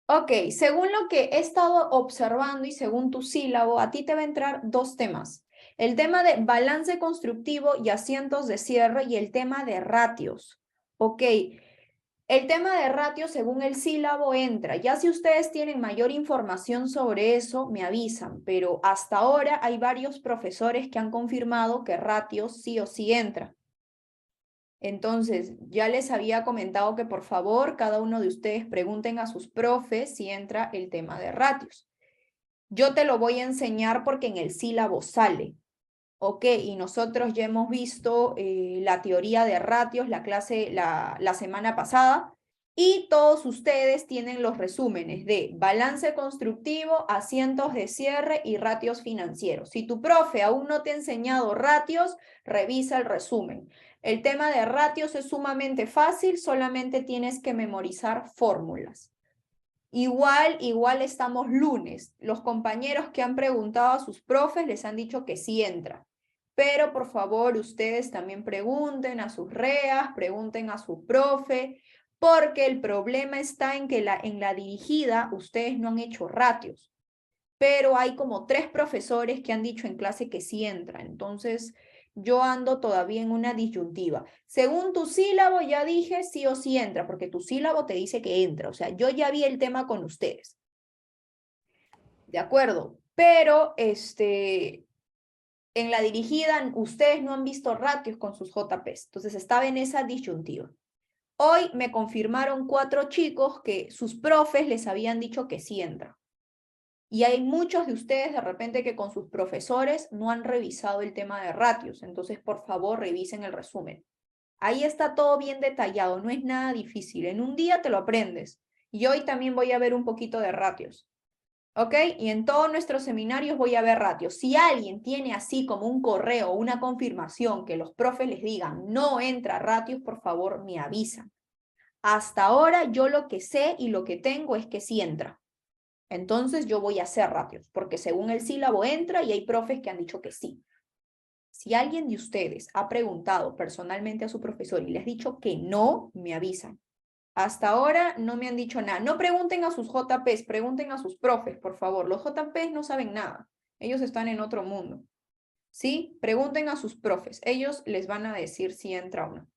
Ok, según lo que he estado observando y según tu sílabo, a ti te va a entrar dos temas. El tema de balance constructivo y asientos de cierre y el tema de ratios. Ok, el tema de ratios según el sílabo entra. Ya si ustedes tienen mayor información sobre eso, me avisan, pero hasta ahora hay varios profesores que han confirmado que ratios sí o sí entra. Entonces, ya les había comentado que por favor cada uno de ustedes pregunten a sus profes si entra el tema de ratios. Yo te lo voy a enseñar porque en el sílabo sale. Ok, y nosotros ya hemos visto la teoría de ratios, la clase la semana pasada, y todos ustedes tienen los resúmenes de balance constructivo, asientos de cierre y ratios financieros. Si tu profe aún no te ha enseñado ratios, revisa el resumen. El tema de ratios es sumamente fácil, solamente tienes que memorizar fórmulas. Igual estamos lunes. Los compañeros que han preguntado a sus profes les han dicho que sí entra. Pero por favor, ustedes también pregunten a sus reas, pregunten a su profe, porque el problema está en que en la dirigida ustedes no han hecho ratios. Pero hay como 3 profesores que han dicho en clase que sí entra. Entonces, yo ando todavía en una disyuntiva. Según tu sílabo, ya dije sí o sí entra, porque tu sílabo te dice que entra. O sea, yo ya vi el tema con ustedes. ¿De acuerdo? Pero, en la dirigida, ustedes no han visto ratios con sus JPs. Entonces, estaba en esa disyuntiva. Hoy me confirmaron 4 chicos que sus profes les habían dicho que sí entra. Y hay muchos de ustedes de repente que con sus profesores no han revisado el tema de ratios. Entonces, por favor, revisen el resumen. Ahí está todo bien detallado, no es nada difícil. En un día te lo aprendes. Y hoy también voy a ver un poquito de ratios. ¿Ok? Y en todos nuestros seminarios voy a ver ratios. Si alguien tiene así como un correo o una confirmación que los profes les digan no entra ratios, por favor, me avisan. Hasta ahora yo lo que sé y lo que tengo es que sí entra. Entonces yo voy a hacer ratios, porque según el sílabo entra y hay profes que han dicho que sí. Si alguien de ustedes ha preguntado personalmente a su profesor y les ha dicho que no, me avisan. Hasta ahora no me han dicho nada. No pregunten a sus JPs, pregunten a sus profes, por favor. Los JPs no saben nada. Ellos están en otro mundo. ¿Sí? Pregunten a sus profes. Ellos les van a decir si entra o no.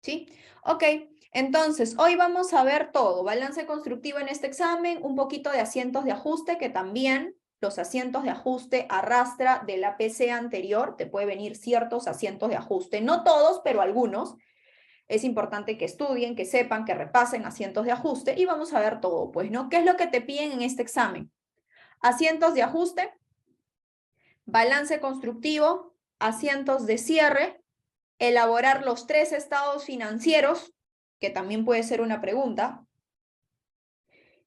¿Sí? Ok, entonces hoy vamos a ver todo, balance constructivo en este examen, un poquito de asientos de ajuste, que también los asientos de ajuste arrastra de la PC anterior, te puede venir ciertos asientos de ajuste, no todos, pero algunos. Es importante que estudien, que sepan, que repasen asientos de ajuste y vamos a ver todo, pues, ¿no? ¿Qué es lo que te piden en este examen? Asientos de ajuste, balance constructivo, asientos de cierre, elaborar los 3 estados financieros, que también puede ser una pregunta.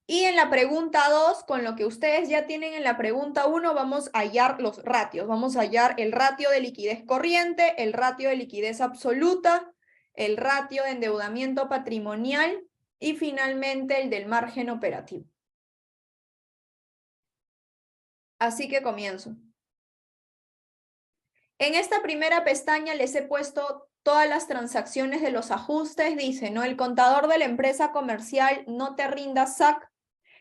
Y en la pregunta 2, con lo que ustedes ya tienen en la pregunta 1, vamos a hallar los ratios. Vamos a hallar el ratio de liquidez corriente, el ratio de liquidez absoluta, el ratio de endeudamiento patrimonial y finalmente el del margen operativo. Así que comienzo. En esta primera pestaña les he puesto todas las transacciones de los ajustes. Dice, ¿no? El contador de la empresa comercial no te rinda SAC,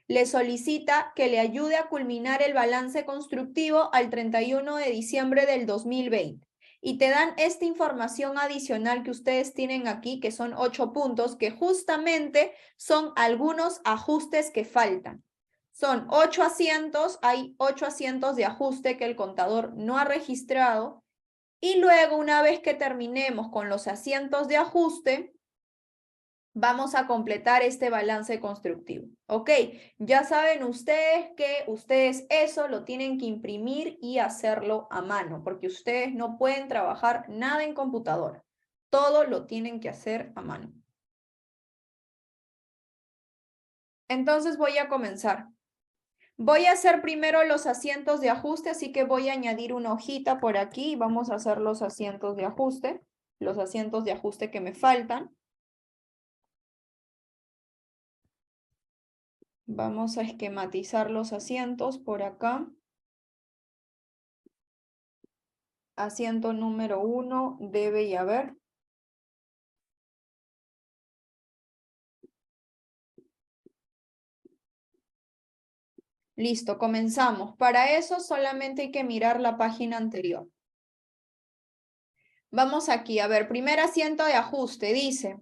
le solicita que le ayude a culminar el balance constructivo al 31 de diciembre del 2020. Y te dan esta información adicional que ustedes tienen aquí, que son 8 puntos, que justamente son algunos ajustes que faltan. Son 8 asientos, hay 8 asientos de ajuste que el contador no ha registrado. Y luego, una vez que terminemos con los asientos de ajuste, vamos a completar este balance constructivo. Ok, ya saben ustedes que ustedes eso lo tienen que imprimir y hacerlo a mano, porque ustedes no pueden trabajar nada en computadora. Todo lo tienen que hacer a mano. Entonces voy a comenzar. Voy a hacer primero los asientos de ajuste, así que voy a añadir una hojita por aquí y vamos a hacer los asientos de ajuste que me faltan. Vamos a esquematizar los asientos por acá. Asiento número 1 debe y haber. Listo, comenzamos. Para eso solamente hay que mirar la página anterior. Vamos aquí, a ver, primer asiento de ajuste, dice,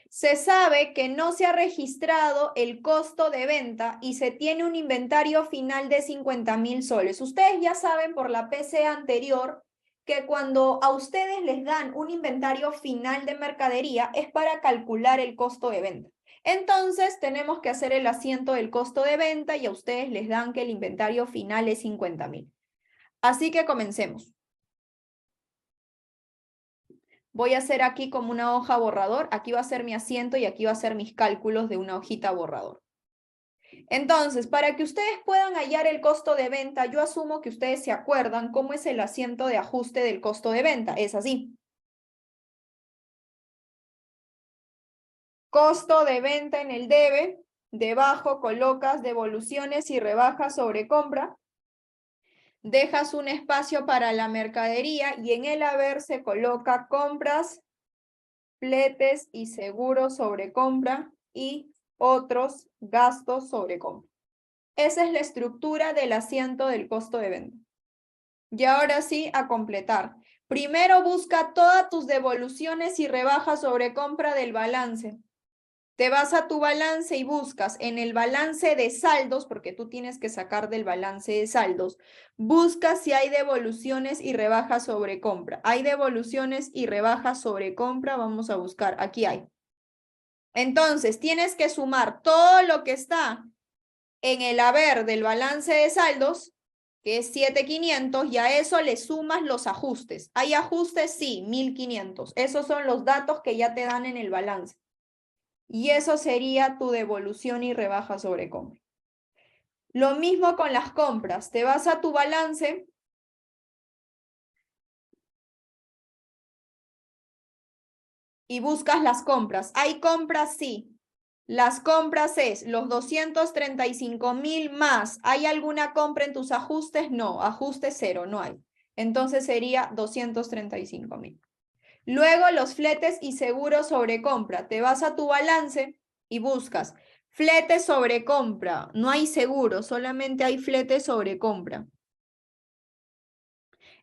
se sabe que no se ha registrado el costo de venta y se tiene un inventario final de 50.000 soles. Ustedes ya saben por la PC anterior que cuando a ustedes les dan un inventario final de mercadería es para calcular el costo de venta. Entonces tenemos que hacer el asiento del costo de venta y a ustedes les dan que el inventario final es 50.000. Así que comencemos. Voy a hacer aquí como una hoja borrador. Aquí va a ser mi asiento y aquí va a ser mis cálculos de una hojita borrador. Entonces, para que ustedes puedan hallar el costo de venta, yo asumo que ustedes se acuerdan cómo es el asiento de ajuste del costo de venta. Es así. Costo de venta en el debe. Debajo colocas devoluciones y rebajas sobre compra. Dejas un espacio para la mercadería y en el haber se coloca compras, fletes y seguros sobre compra y otros gastos sobre compra. Esa es la estructura del asiento del costo de venta. Y ahora sí, a completar. Primero busca todas tus devoluciones y rebajas sobre compra del balance. Te vas a tu balance y buscas en el balance de saldos, porque tú tienes que sacar del balance de saldos, busca si hay devoluciones y rebajas sobre compra. Hay devoluciones y rebajas sobre compra, vamos a buscar, aquí hay. Entonces, tienes que sumar todo lo que está en el haber del balance de saldos, que es 7.500, y a eso le sumas los ajustes. ¿Hay ajustes? Sí, 1.500. Esos son los datos que ya te dan en el balance. Y eso sería tu devolución y rebaja sobre compra. Lo mismo con las compras. Te vas a tu balance y buscas las compras. ¿Hay compras? Sí. Las compras es los 235.000 más. ¿Hay alguna compra en tus ajustes? No, ajuste cero, no hay. Entonces sería 235.000. Luego los fletes y seguros sobre compra. Te vas a tu balance y buscas fletes sobre compra. No hay seguro, solamente hay fletes sobre compra.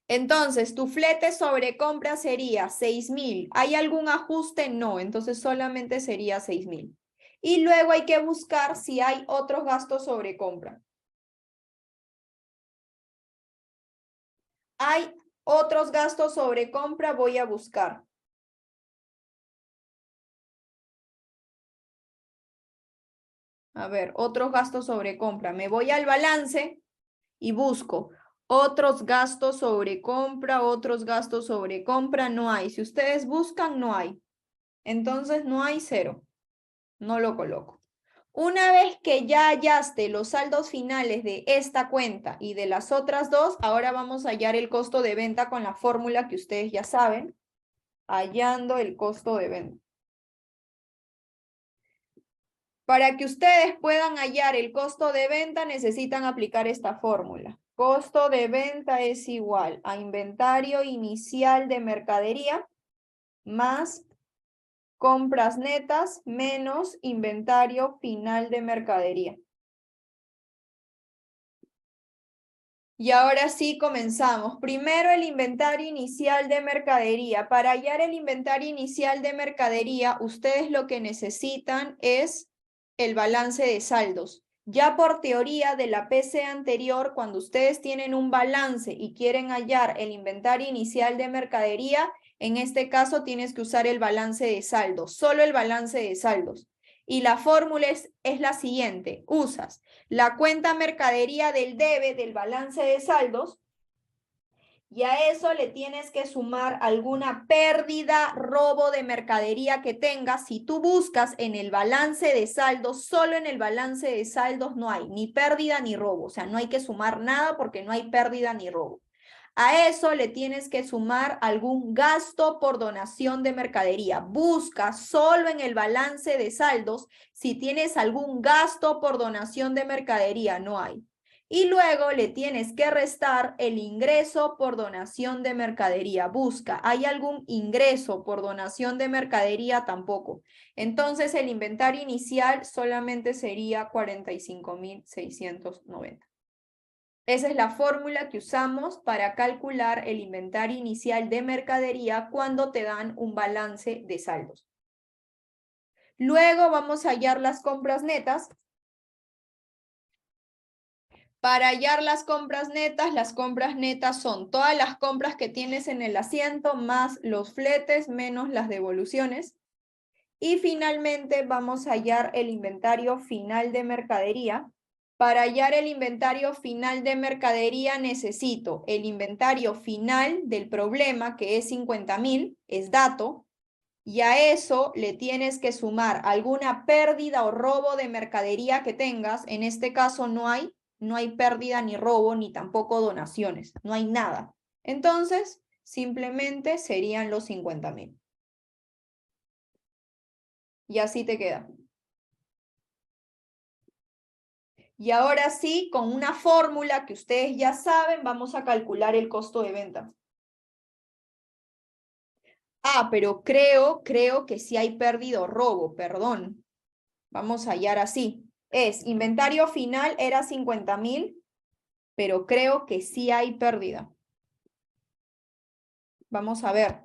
Entonces, tu flete sobre compra sería 6.000. ¿Hay algún ajuste? No, entonces solamente sería 6.000. Y luego hay que buscar si hay otros gastos sobre compra. Hay otros gastos sobre compra, voy a buscar. A ver, otros gastos sobre compra. Me voy al balance y busco otros gastos sobre compra, otros gastos sobre compra, no hay. Si ustedes buscan, no hay. Entonces no hay cero. No lo coloco. Una vez que ya hallaste los saldos finales de esta cuenta y de las otras dos, ahora vamos a hallar el costo de venta con la fórmula que ustedes ya saben, hallando el costo de venta. Para que ustedes puedan hallar el costo de venta, necesitan aplicar esta fórmula. Costo de venta es igual a inventario inicial de mercadería más compras netas menos inventario final de mercadería. Y ahora sí comenzamos. Primero el inventario inicial de mercadería. Para hallar el inventario inicial de mercadería, ustedes lo que necesitan es el balance de saldos. Ya por teoría de la PC anterior, cuando ustedes tienen un balance y quieren hallar el inventario inicial de mercadería, en este caso tienes que usar el balance de saldos, solo el balance de saldos. Y la fórmula es la siguiente. Usas la cuenta mercadería del debe del balance de saldos y a eso le tienes que sumar alguna pérdida, robo de mercadería que tengas. Si tú buscas en el balance de saldos, solo en el balance de saldos no hay ni pérdida ni robo. O sea, no hay que sumar nada porque no hay pérdida ni robo. A eso le tienes que sumar algún gasto por donación de mercadería. Busca solo en el balance de saldos si tienes algún gasto por donación de mercadería. No hay. Y luego le tienes que restar el ingreso por donación de mercadería. Busca, ¿hay algún ingreso por donación de mercadería? Tampoco. Entonces el inventario inicial solamente sería 45.690. Esa es la fórmula que usamos para calcular el inventario inicial de mercadería cuando te dan un balance de saldos. Luego vamos a hallar las compras netas. Para hallar las compras netas son todas las compras que tienes en el asiento, más los fletes, menos las devoluciones. Y finalmente vamos a hallar el inventario final de mercadería. Para hallar el inventario final de mercadería necesito el inventario final del problema, que es 50.000, es dato, y a eso le tienes que sumar alguna pérdida o robo de mercadería que tengas. En este caso no hay pérdida ni robo, ni tampoco donaciones, no hay nada. Entonces, simplemente serían los 50.000. Y así te queda. Y ahora sí, con una fórmula que ustedes ya saben, vamos a calcular el costo de venta. Ah, pero creo que sí hay pérdida o robo, perdón. Vamos a hallar así. Inventario final era 50.000, pero creo que sí hay pérdida. Vamos a ver.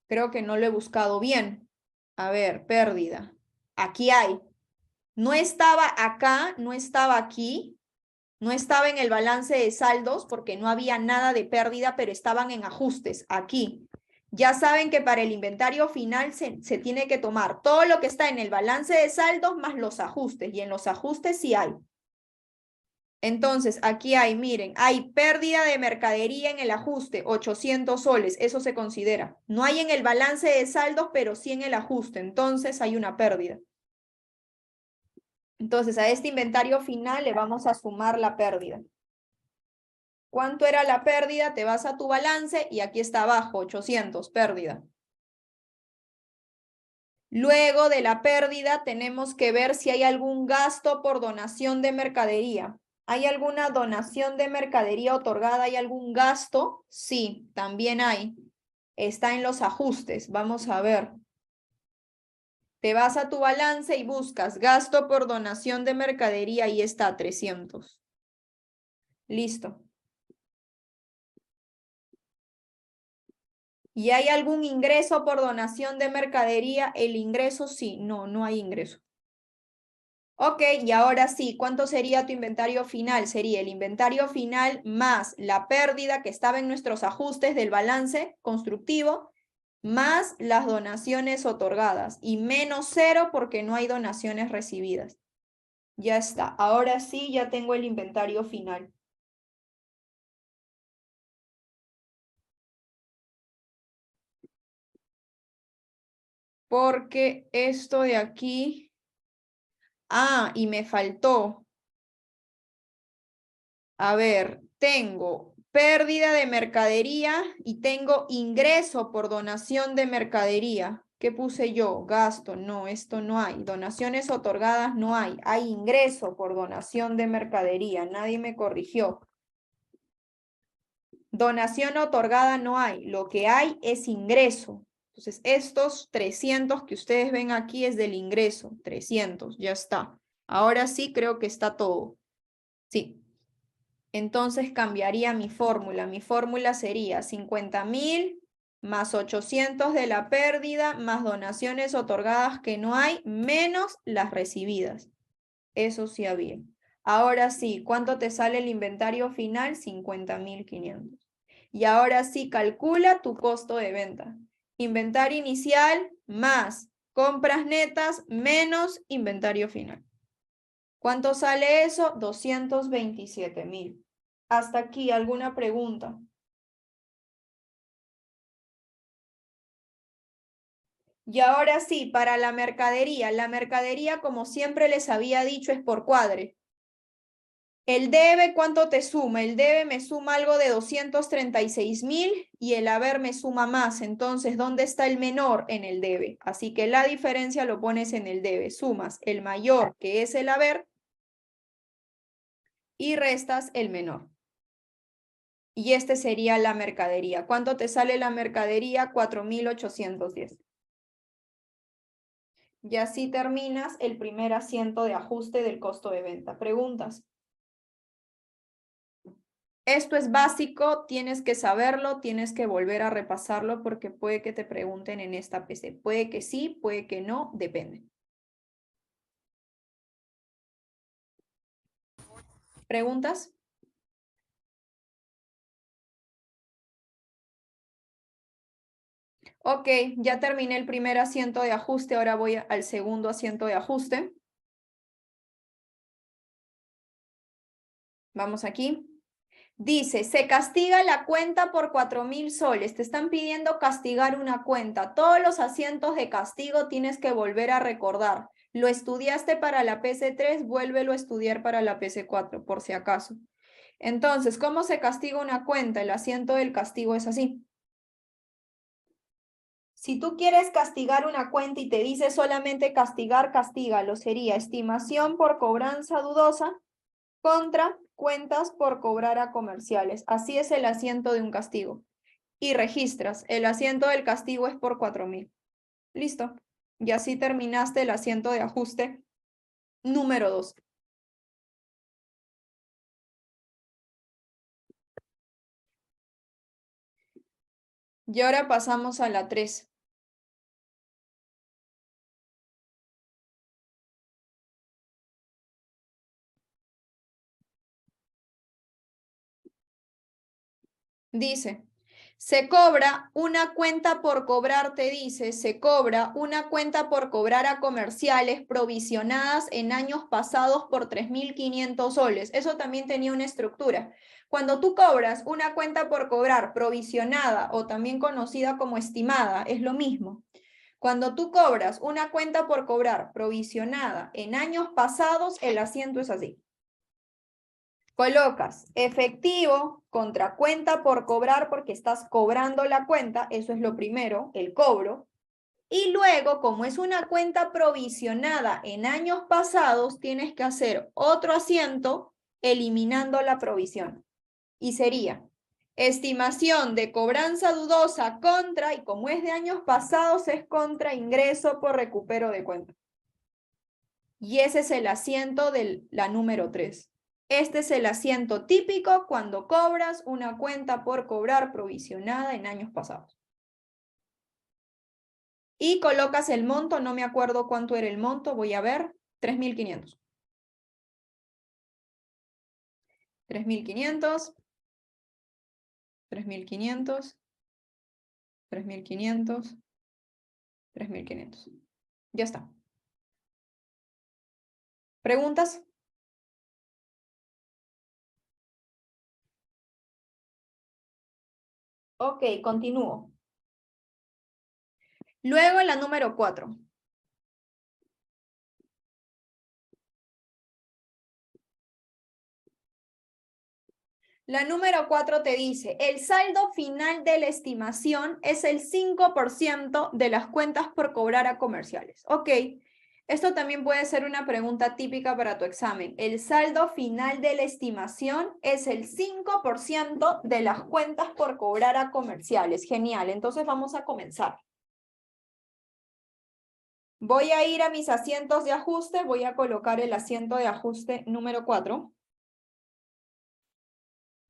Creo que no lo he buscado bien. A ver, pérdida. Aquí hay. No estaba acá, no estaba aquí, no estaba en el balance de saldos porque no había nada de pérdida, pero estaban en ajustes aquí. Ya saben que para el inventario final se tiene que tomar todo lo que está en el balance de saldos más los ajustes, y en los ajustes sí hay. Entonces, aquí hay, miren, hay pérdida de mercadería en el ajuste, 800 soles, eso se considera. No hay en el balance de saldos, pero sí en el ajuste, entonces hay una pérdida. Entonces, a este inventario final le vamos a sumar la pérdida. ¿Cuánto era la pérdida? Te vas a tu balance y aquí está abajo, 800, pérdida. Luego de la pérdida tenemos que ver si hay algún gasto por donación de mercadería. ¿Hay alguna donación de mercadería otorgada? ¿Hay algún gasto? Sí, también hay. Está en los ajustes. Vamos a ver. Te vas a tu balance y buscas gasto por donación de mercadería y está 300. Listo. ¿Y hay algún ingreso por donación de mercadería? El ingreso sí, no hay ingreso. Ok, y ahora sí, ¿cuánto sería tu inventario final? Sería el inventario final más la pérdida que estaba en nuestros ajustes del balance constructivo, más las donaciones otorgadas, y menos 0 porque no hay donaciones recibidas. Ya está, ahora sí, ya tengo el inventario final. Porque esto de aquí... Ah, y me faltó. A ver, tengo pérdida de mercadería y tengo ingreso por donación de mercadería. ¿Qué puse yo? Gasto. No, esto no hay. Donaciones otorgadas no hay. Hay ingreso por donación de mercadería. Nadie me corrigió. Donación otorgada no hay. Lo que hay es ingreso. Entonces, estos 300 que ustedes ven aquí es del ingreso. 300, ya está. Ahora sí creo que está todo. Sí. Entonces cambiaría mi fórmula. Mi fórmula sería 50.000 más 800 de la pérdida, más donaciones otorgadas que no hay, menos las recibidas. Eso sí había. Ahora sí, ¿cuánto te sale el inventario final? 50.500. Y ahora sí, calcula tu costo de venta. Inventario inicial más compras netas menos inventario final. ¿Cuánto sale eso? 227.000. Hasta aquí, ¿alguna pregunta? Y ahora sí, para la mercadería, como siempre les había dicho, es por cuadre. El debe, ¿cuánto te suma? El debe me suma algo de 236.000 y el haber me suma más. Entonces, ¿dónde está el menor? En el debe. Así que la diferencia lo pones en el debe. Sumas el mayor, que es el haber, y restas el menor. Y este sería la mercadería. ¿Cuánto te sale la mercadería? 4.810. Y así terminas el primer asiento de ajuste del costo de venta. ¿Preguntas? Esto es básico, tienes que saberlo, tienes que volver a repasarlo porque puede que te pregunten en esta PC. Puede que sí, puede que no, depende. ¿Preguntas? Ok, ya terminé el primer asiento de ajuste, ahora voy al segundo asiento de ajuste. Vamos aquí. Dice, se castiga la cuenta por 4.000 soles. Te están pidiendo castigar una cuenta. Todos los asientos de castigo tienes que volver a recordar. Lo estudiaste para la PC3, vuélvelo a estudiar para la PC4, por si acaso. Entonces, ¿cómo se castiga una cuenta? El asiento del castigo es así. Si tú quieres castigar una cuenta y te dice solamente castigar, castígalo. Sería estimación por cobranza dudosa contra cuentas por cobrar a comerciales. Así es el asiento de un castigo. Y registras, el asiento del castigo es por 4.000. Listo. Y así terminaste el asiento de ajuste número 2. Y ahora pasamos a la 3. Dice, se cobra una cuenta por cobrar, te dice, se cobra una cuenta por cobrar a comerciales provisionadas en años pasados por 3.500 soles. Eso también tenía una estructura. Cuando tú cobras una cuenta por cobrar provisionada o también conocida como estimada, es lo mismo. Cuando tú cobras una cuenta por cobrar provisionada en años pasados, el asiento es así. Colocas efectivo contra cuenta por cobrar porque estás cobrando la cuenta, eso es lo primero, el cobro. Y luego, como es una cuenta provisionada en años pasados, tienes que hacer otro asiento eliminando la provisión. Y sería estimación de cobranza dudosa contra, y como es de años pasados, es contra ingreso por recupero de cuenta. Y ese es el asiento de la número 3. Este es el asiento típico cuando cobras una cuenta por cobrar provisionada en años pasados. Y colocas el monto, no me acuerdo cuánto era el monto, voy a ver, 3.500. 3.500, 3.500, 3.500, 3.500. Ya está. ¿Preguntas? Ok, continúo. Luego en la número 4. La número 4 te dice, el saldo final de la estimación es el 5% de las cuentas por cobrar a comerciales. Ok, esto también puede ser una pregunta típica para tu examen. El saldo final de la estimación es el 5% de las cuentas por cobrar a comerciales. Genial, entonces vamos a comenzar. Voy a ir a mis asientos de ajuste, voy a colocar el asiento de ajuste número 4.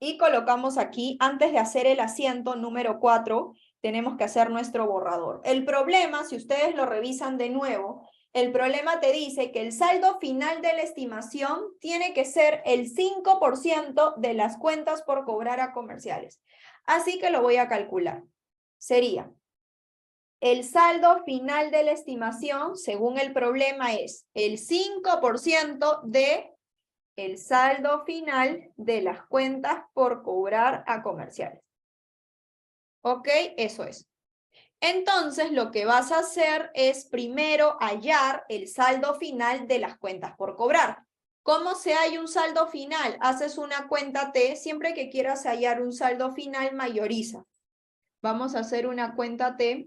Y colocamos aquí, antes de hacer el asiento número 4, tenemos que hacer nuestro borrador. El problema, si ustedes lo revisan de nuevo, el problema te dice que el saldo final de la estimación tiene que ser el 5% de las cuentas por cobrar a comerciales. Así que lo voy a calcular. Sería, el saldo final de la estimación, según el problema, es el 5% de el saldo final de las cuentas por cobrar a comerciales. ¿Ok? Eso es. Entonces, lo que vas a hacer es primero hallar el saldo final de las cuentas por cobrar. ¿Cómo se halla un saldo final? Haces una cuenta T. Siempre que quieras hallar un saldo final, mayoriza. Vamos a hacer una cuenta T.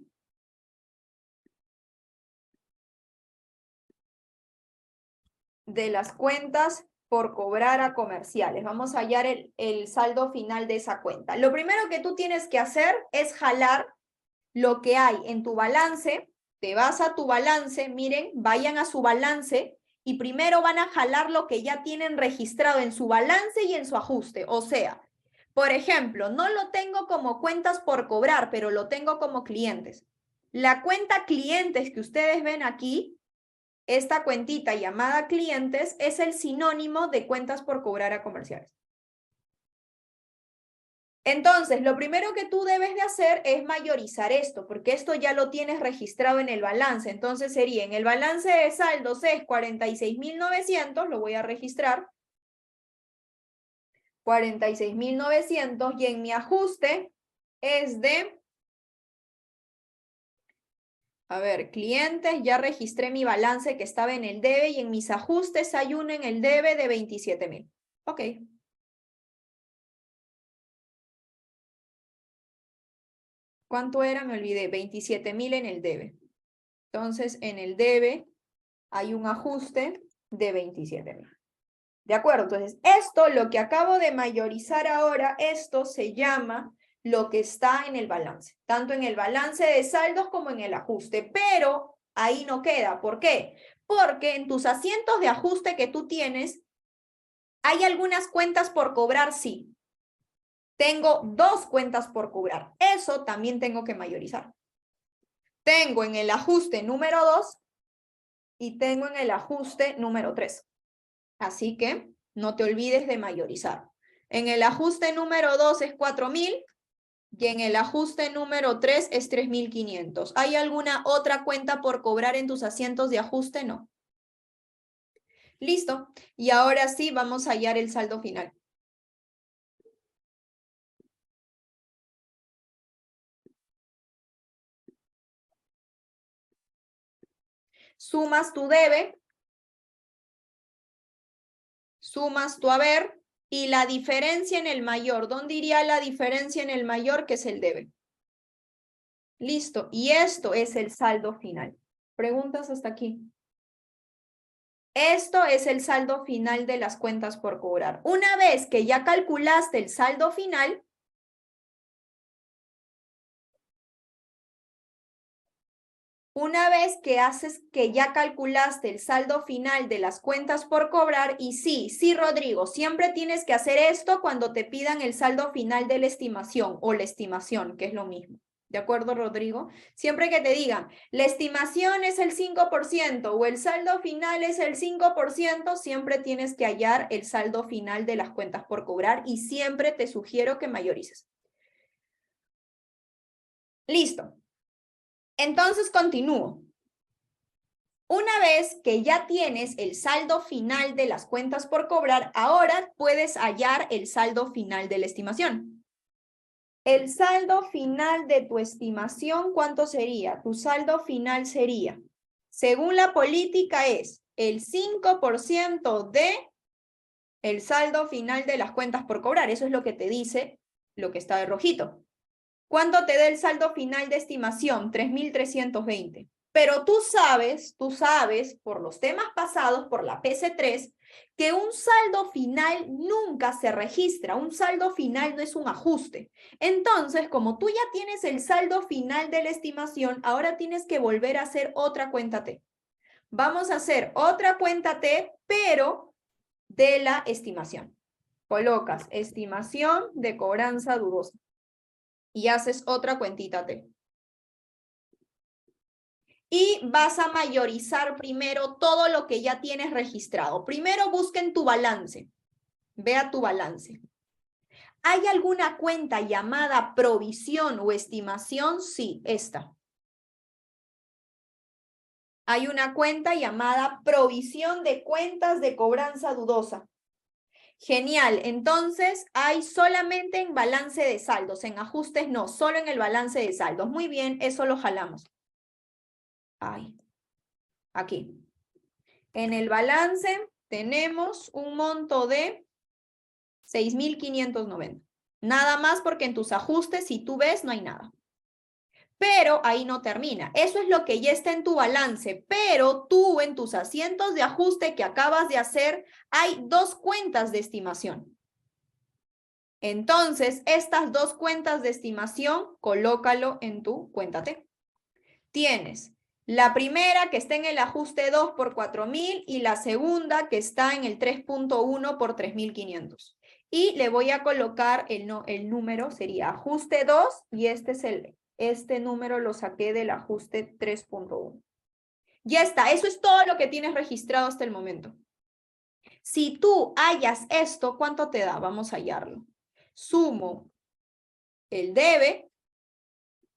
De las cuentas por cobrar a comerciales. Vamos a hallar el saldo final de esa cuenta. Lo primero que tú tienes que hacer es jalar lo que hay en tu balance. Te vas a tu balance, miren, vayan a su balance y primero van a jalar lo que ya tienen registrado en su balance y en su ajuste. O sea, por ejemplo, no lo tengo como cuentas por cobrar, pero lo tengo como clientes. La cuenta clientes que ustedes ven aquí, esta cuentita llamada clientes, es el sinónimo de cuentas por cobrar a comerciales. Entonces, lo primero que tú debes de hacer es mayorizar esto, porque esto ya lo tienes registrado en el balance. Entonces sería, en el balance de saldos es 46.900, lo voy a registrar. 46.900 y en mi ajuste es de... A ver, clientes, ya registré mi balance que estaba en el debe y en mis ajustes hay uno en el debe de 27.000. Ok. ¿Cuánto era? Me olvidé. 27.000 en el debe. Entonces, en el debe hay un ajuste de 27.000. ¿De acuerdo? Entonces, esto, lo que acabo de mayorizar ahora, esto se llama lo que está en el balance. Tanto en el balance de saldos como en el ajuste. Pero ahí no queda. ¿Por qué? Porque en tus asientos de ajuste que tú tienes, hay algunas cuentas por cobrar, sí. Tengo 2 cuentas por cobrar. Eso también tengo que mayorizar. Tengo en el ajuste número 2 y tengo en el ajuste número 3. Así que no te olvides de mayorizar. En el ajuste número 2 es 4.000 y en el ajuste número 3 es 3.500. ¿Hay alguna otra cuenta por cobrar en tus asientos de ajuste? No. Listo. Y ahora sí vamos a hallar el saldo final. Sumas tu debe, sumas tu haber y la diferencia en el mayor. ¿Dónde iría la diferencia en el mayor? Que es el debe. Listo. Y esto es el saldo final. ¿Preguntas hasta aquí? Esto es el saldo final de las cuentas por cobrar. Una vez que ya calculaste el saldo final, ya calculaste el saldo final de las cuentas por cobrar, y sí, Rodrigo, siempre tienes que hacer esto cuando te pidan el saldo final de la estimación o la estimación, que es lo mismo. ¿De acuerdo, Rodrigo? Siempre que te digan, la estimación es el 5% o el saldo final es el 5%, siempre tienes que hallar el saldo final de las cuentas por cobrar y siempre te sugiero que mayorices. Listo. Entonces continúo. Una vez que ya tienes el saldo final de las cuentas por cobrar, ahora puedes hallar el saldo final de la estimación. El saldo final de tu estimación, ¿cuánto sería? Tu saldo final sería, según la política, es el 5% de el saldo final de las cuentas por cobrar. Eso es lo que te dice lo que está de rojito. ¿Cuánto te da el saldo final de estimación? 3.320. Pero tú sabes, por los temas pasados, por la PC3, que un saldo final nunca se registra. Un saldo final no es un ajuste. Entonces, como tú ya tienes el saldo final de la estimación, ahora tienes que volver a hacer otra cuenta T. Vamos a hacer otra cuenta T, pero de la estimación. Colocas estimación de cobranza dudosa y haces otra cuentita T. Y vas a mayorizar primero todo lo que ya tienes registrado. Primero busca en tu balance. Vea tu balance. ¿Hay alguna cuenta llamada provisión o estimación? Sí, esta. Hay una cuenta llamada provisión de cuentas de cobranza dudosa. Genial, entonces hay solamente en balance de saldos, en ajustes no, solo en el balance de saldos. Muy bien, eso lo jalamos. Ay, aquí. En el balance tenemos un monto de 6.590. Nada más porque en tus ajustes, si tú ves, no hay nada. Pero ahí no termina. Eso es lo que ya está en tu balance. Pero tú en tus asientos de ajuste que acabas de hacer, hay 2 cuentas de estimación. Entonces, estas 2 cuentas de estimación, colócalo en tu cuenta T. Tienes la primera que está en el ajuste 2 por 4.000 y la segunda que está en el 3.1 por 3.500. Y le voy a colocar el número, sería ajuste 2 y este número lo saqué del ajuste 3.1. Ya está, eso es todo lo que tienes registrado hasta el momento. Si tú hallas esto, ¿cuánto te da? Vamos a hallarlo. Sumo el debe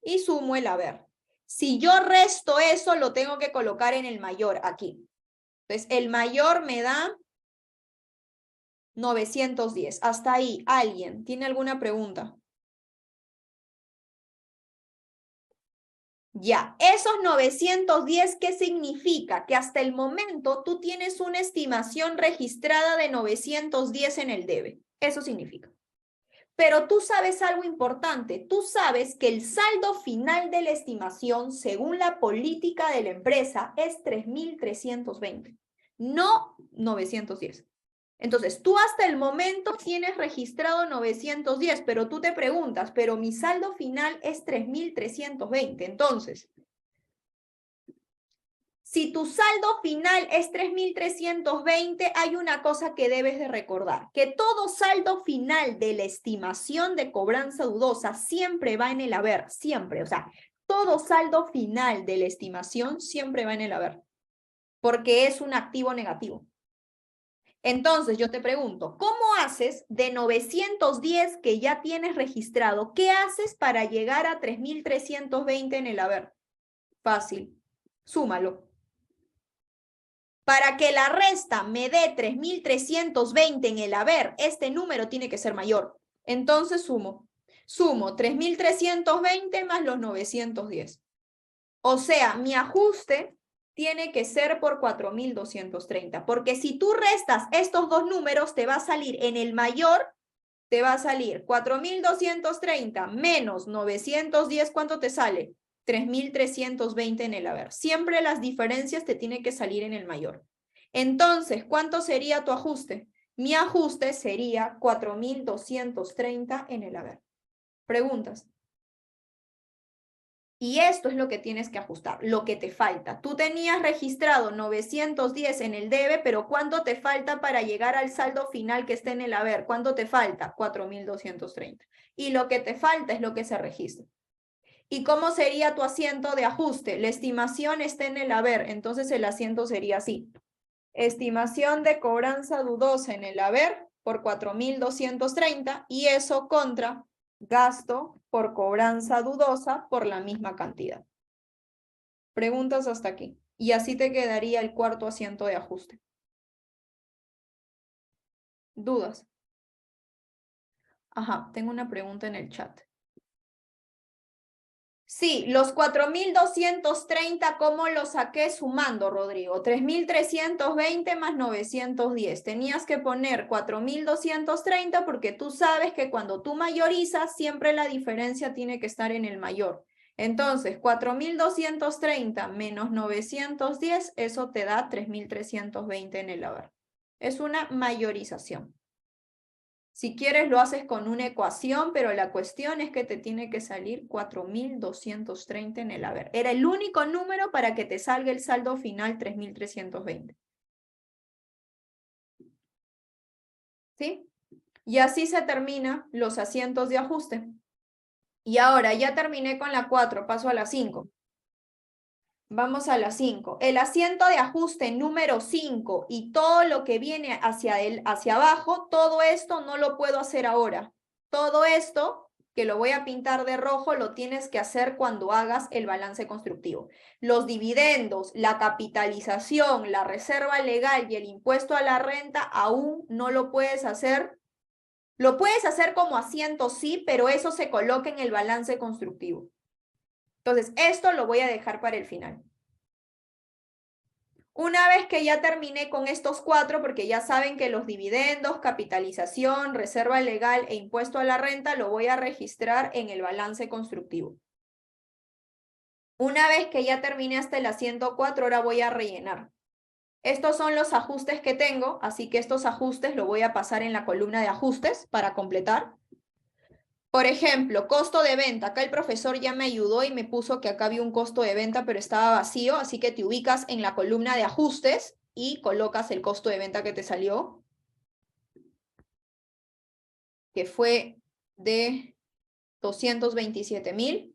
y sumo el haber. Si yo resto eso, lo tengo que colocar en el mayor aquí. Entonces, el mayor me da 910. Hasta ahí, ¿alguien tiene alguna pregunta? Ya, esos 910, ¿qué significa? Que hasta el momento tú tienes una estimación registrada de 910 en el debe. Eso significa. Pero tú sabes algo importante, tú sabes que el saldo final de la estimación, según la política de la empresa, es 3.320, no 910. Entonces, tú hasta el momento tienes registrado 910, pero tú te preguntas, pero mi saldo final es 3.320. Entonces, si tu saldo final es 3.320, hay una cosa que debes de recordar, que todo saldo final de la estimación de cobranza dudosa siempre va en el haber, siempre, o sea, todo saldo final de la estimación siempre va en el haber, porque es un activo negativo. Entonces, yo te pregunto, ¿cómo haces de 910 que ya tienes registrado? ¿Qué haces para llegar a 3.320 en el haber? Fácil, súmalo. Para que la resta me dé 3.320 en el haber, este número tiene que ser mayor. Entonces sumo 3.320 más los 910. O sea, mi ajuste tiene que ser por 4.230, porque si tú restas estos dos números, te va a salir en el mayor, te va a salir 4.230 menos 910, ¿cuánto te sale? 3.320 en el haber. Siempre las diferencias te tienen que salir en el mayor. Entonces, ¿cuánto sería tu ajuste? Mi ajuste sería 4.230 en el haber. ¿Preguntas? Y esto es lo que tienes que ajustar, lo que te falta. Tú tenías registrado 910 en el debe, pero ¿cuánto te falta para llegar al saldo final que esté en el haber? ¿Cuánto te falta? 4.230. Y lo que te falta es lo que se registra. ¿Y cómo sería tu asiento de ajuste? La estimación está en el haber, entonces el asiento sería así. Estimación de cobranza dudosa en el haber por 4.230 y eso contra gasto por cobranza dudosa por la misma cantidad. Preguntas hasta aquí. Y así te quedaría el cuarto asiento de ajuste. ¿Dudas? Ajá, tengo una pregunta en el chat. Sí, los 4.230, ¿cómo lo saqué sumando, Rodrigo? 3.320 más 910. Tenías que poner 4.230 porque tú sabes que cuando tú mayorizas, siempre la diferencia tiene que estar en el mayor. Entonces, 4.230 menos 910, eso te da 3.320 en el haber. Es una mayorización. Si quieres lo haces con una ecuación, pero la cuestión es que te tiene que salir 4.230 en el haber. Era el único número para que te salga el saldo final 3.320. ¿Sí? Y así se terminan los asientos de ajuste. Y ahora ya terminé con la 4, paso a la 5. Vamos a la 5. El asiento de ajuste número 5 y todo lo que viene hacia abajo, todo esto no lo puedo hacer ahora. Todo esto, que lo voy a pintar de rojo, lo tienes que hacer cuando hagas el balance constructivo. Los dividendos, la capitalización, la reserva legal y el impuesto a la renta aún no lo puedes hacer. Lo puedes hacer como asiento, sí, pero eso se coloca en el balance constructivo. Entonces, esto lo voy a dejar para el final. Una vez que ya terminé con estos 4, porque ya saben que los dividendos, capitalización, reserva legal e impuesto a la renta lo voy a registrar en el balance constructivo. Una vez que ya terminé hasta la 104, ahora voy a rellenar. Estos son los ajustes que tengo, así que estos ajustes los voy a pasar en la columna de ajustes para completar. Por ejemplo, costo de venta. Acá el profesor ya me ayudó y me puso que acá había un costo de venta, pero estaba vacío, así que te ubicas en la columna de ajustes y colocas el costo de venta que te salió, que fue de 227.000.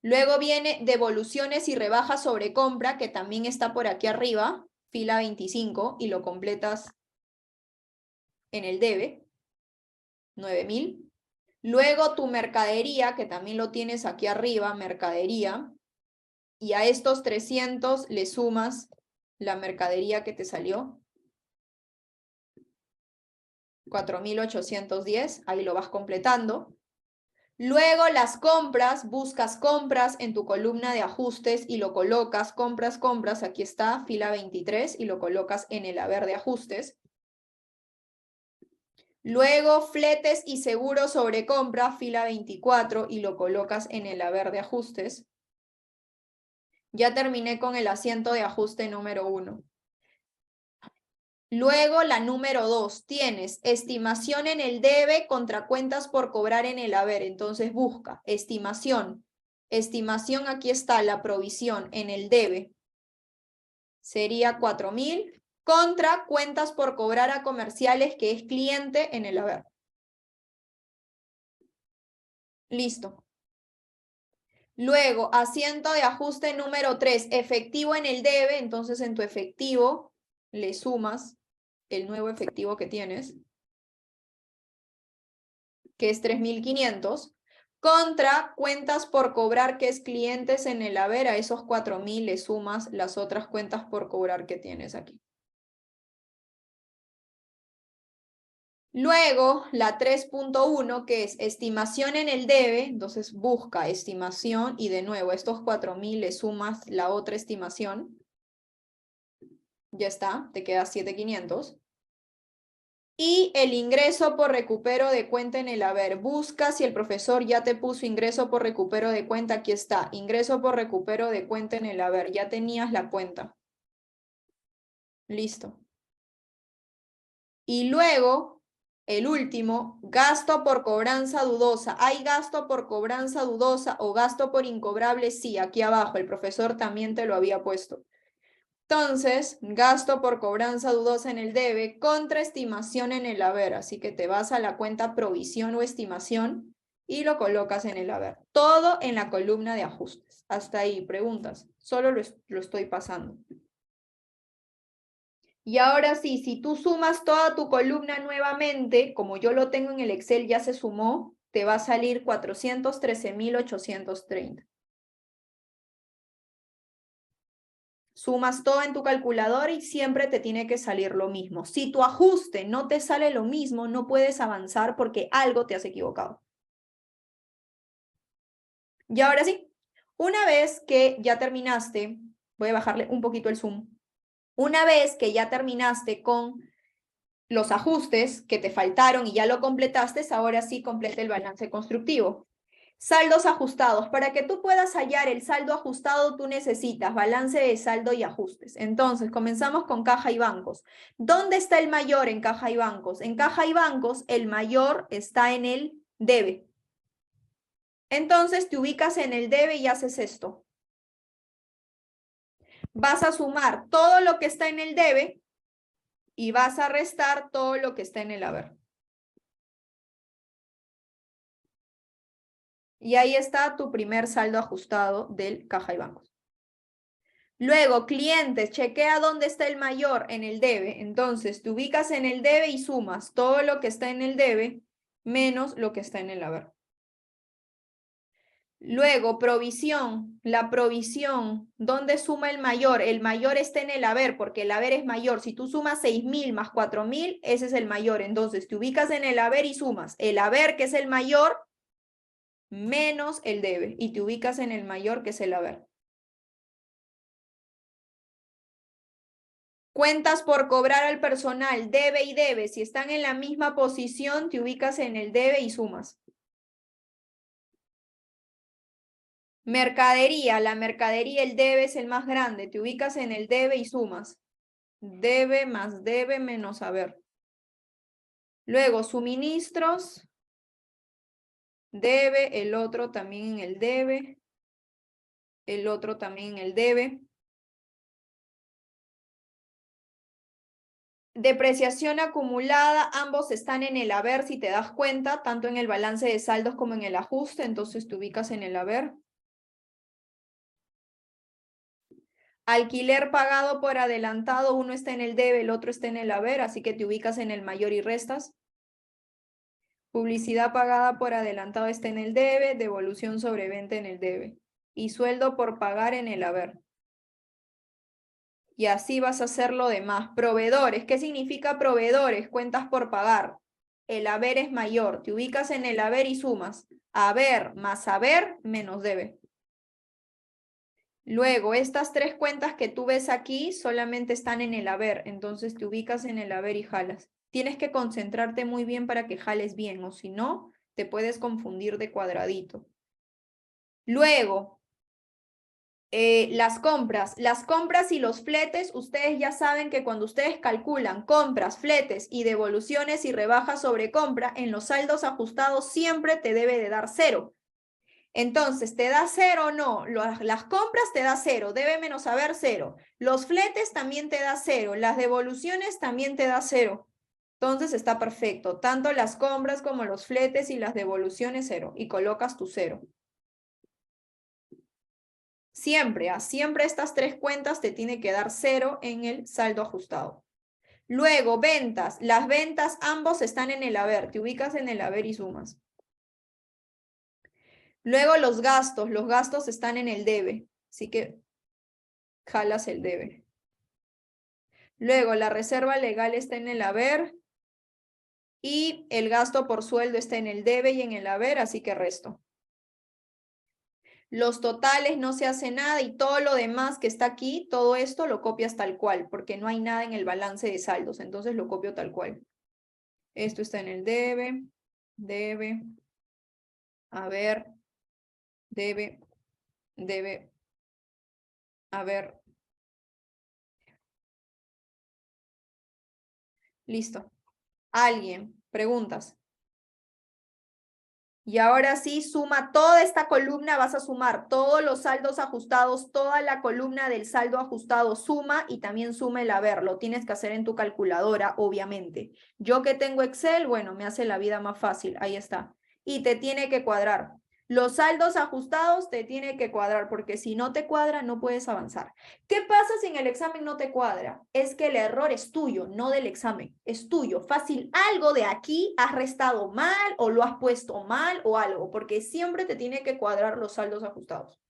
Luego viene devoluciones y rebajas sobre compra, que también está por aquí arriba, fila 25, y lo completas en el debe, 9.000. Luego tu mercadería, que también lo tienes aquí arriba, mercadería, y a estos 300 le sumas la mercadería que te salió, 4.810, ahí lo vas completando. Luego las compras, buscas compras en tu columna de ajustes y lo colocas, compras, aquí está, fila 23, y lo colocas en el haber de ajustes. Luego fletes y seguros sobre compra, fila 24, y lo colocas en el haber de ajustes. Ya terminé con el asiento de ajuste número 1. Luego la número 2, tienes estimación en el debe contra cuentas por cobrar en el haber. Entonces busca estimación. Estimación, aquí está la provisión en el debe. Sería 4.000 contra cuentas por cobrar a comerciales, que es cliente en el haber. Listo. Luego, asiento de ajuste número 3, efectivo en el debe. Entonces en tu efectivo le sumas el nuevo efectivo que tienes, que es 3.500, contra cuentas por cobrar, que es clientes en el haber. A esos 4.000 le sumas las otras cuentas por cobrar que tienes aquí. Luego, la 3.1, que es estimación en el debe, entonces busca estimación y de nuevo estos 4.000 le sumas la otra estimación. Ya está, te queda 7.500. Y el ingreso por recupero de cuenta en el haber. Busca si el profesor ya te puso ingreso por recupero de cuenta. Aquí está, ingreso por recupero de cuenta en el haber. Ya tenías la cuenta. Listo. Y luego, el último, gasto por cobranza dudosa. ¿Hay gasto por cobranza dudosa o gasto por incobrable? Sí, aquí abajo. El profesor también te lo había puesto. Entonces, gasto por cobranza dudosa en el debe contra estimación en el haber. Así que te vas a la cuenta provisión o estimación y lo colocas en el haber. Todo en la columna de ajustes. Hasta ahí, preguntas. Solo lo estoy pasando. Y ahora sí, si tú sumas toda tu columna nuevamente, como yo lo tengo en el Excel, ya se sumó, te va a salir 413.830. Sumas todo en tu calculadora y siempre te tiene que salir lo mismo. Si tu ajuste no te sale lo mismo, no puedes avanzar porque algo te has equivocado. Y ahora sí, una vez que ya terminaste, voy a bajarle un poquito el zoom. Una vez que ya terminaste con los ajustes que te faltaron y ya lo completaste, ahora sí completa el balance constructivo. Saldos ajustados. Para que tú puedas hallar el saldo ajustado, tú necesitas balance de saldo y ajustes. Entonces, comenzamos con caja y bancos. ¿Dónde está el mayor en caja y bancos? En caja y bancos, el mayor está en el debe. Entonces, te ubicas en el debe y haces esto. Vas a sumar todo lo que está en el debe y vas a restar todo lo que está en el haber. Y ahí está tu primer saldo ajustado del caja y bancos. Luego, clientes, chequea dónde está el mayor en el debe. Entonces, te ubicas en el debe y sumas todo lo que está en el debe menos lo que está en el haber. Luego, provisión. La provisión, ¿dónde suma el mayor? El mayor está en el haber porque el haber es mayor. Si tú sumas 6.000 más 4.000, ese es el mayor. Entonces, te ubicas en el haber y sumas el haber, que es el mayor, menos el debe. Y te ubicas en el mayor, que es el haber. Cuentas por cobrar al personal, debe y debe. Si están en la misma posición, te ubicas en el debe y sumas. Mercadería, la mercadería, el debe es el más grande. Te ubicas en el debe y sumas. Debe más debe menos haber. Luego, suministros. Debe, el otro también en el debe. El otro también en el debe. Depreciación acumulada, ambos están en el haber, si te das cuenta, tanto en el balance de saldos como en el ajuste, entonces te ubicas en el haber. Alquiler pagado por adelantado, uno está en el debe, el otro está en el haber, así que te ubicas en el mayor y restas. Publicidad pagada por adelantado está en el debe, devolución sobre venta en el debe. Y sueldo por pagar en el haber. Y así vas a hacer lo demás. Proveedores, ¿qué significa proveedores? Cuentas por pagar. El haber es mayor. Te ubicas en el haber y sumas. Haber más haber menos debe. Luego, estas tres cuentas que tú ves aquí solamente están en el haber. Entonces te ubicas en el haber y jalas. Tienes que concentrarte muy bien para que jales bien, o si no, te puedes confundir de cuadradito. Luego, las compras y los fletes, ustedes ya saben que cuando ustedes calculan compras, fletes y devoluciones y rebajas sobre compra, en los saldos ajustados siempre te debe de dar 0. Entonces, ¿te da 0 o no? Las compras te da 0, debe menos haber 0. Los fletes también te da 0, las devoluciones también te da 0. Entonces está perfecto, tanto las compras como los fletes y las devoluciones 0, y colocas tu 0. Siempre, siempre estas tres cuentas te tiene que dar 0 en el saldo ajustado. Luego, ventas. Las ventas ambos están en el haber. Te ubicas en el haber y sumas. Luego, los gastos están en el debe. Así que jalas el debe. Luego, la reserva legal está en el haber. Y el gasto por sueldo está en el debe y en el haber, así que resto. Los totales no se hace nada y todo lo demás que está aquí, todo esto lo copias tal cual, porque no hay nada en el balance de saldos, entonces lo copio tal cual. Esto está en el debe, haber, debe, haber. Listo. ¿Alguien? ¿Preguntas? Y ahora sí, suma toda esta columna, vas a sumar todos los saldos ajustados, toda la columna del saldo ajustado suma y también suma el haber. Lo tienes que hacer en tu calculadora, obviamente. Yo que tengo Excel, bueno, me hace la vida más fácil. Ahí está. Y te tiene que cuadrar. Los saldos ajustados te tiene que cuadrar, porque si no te cuadra, no puedes avanzar. ¿Qué pasa si en el examen no te cuadra? Es que el error es tuyo, no del examen. Es tuyo. Fácil, algo de aquí has restado mal o lo has puesto mal o algo, porque siempre te tiene que cuadrar los saldos ajustados.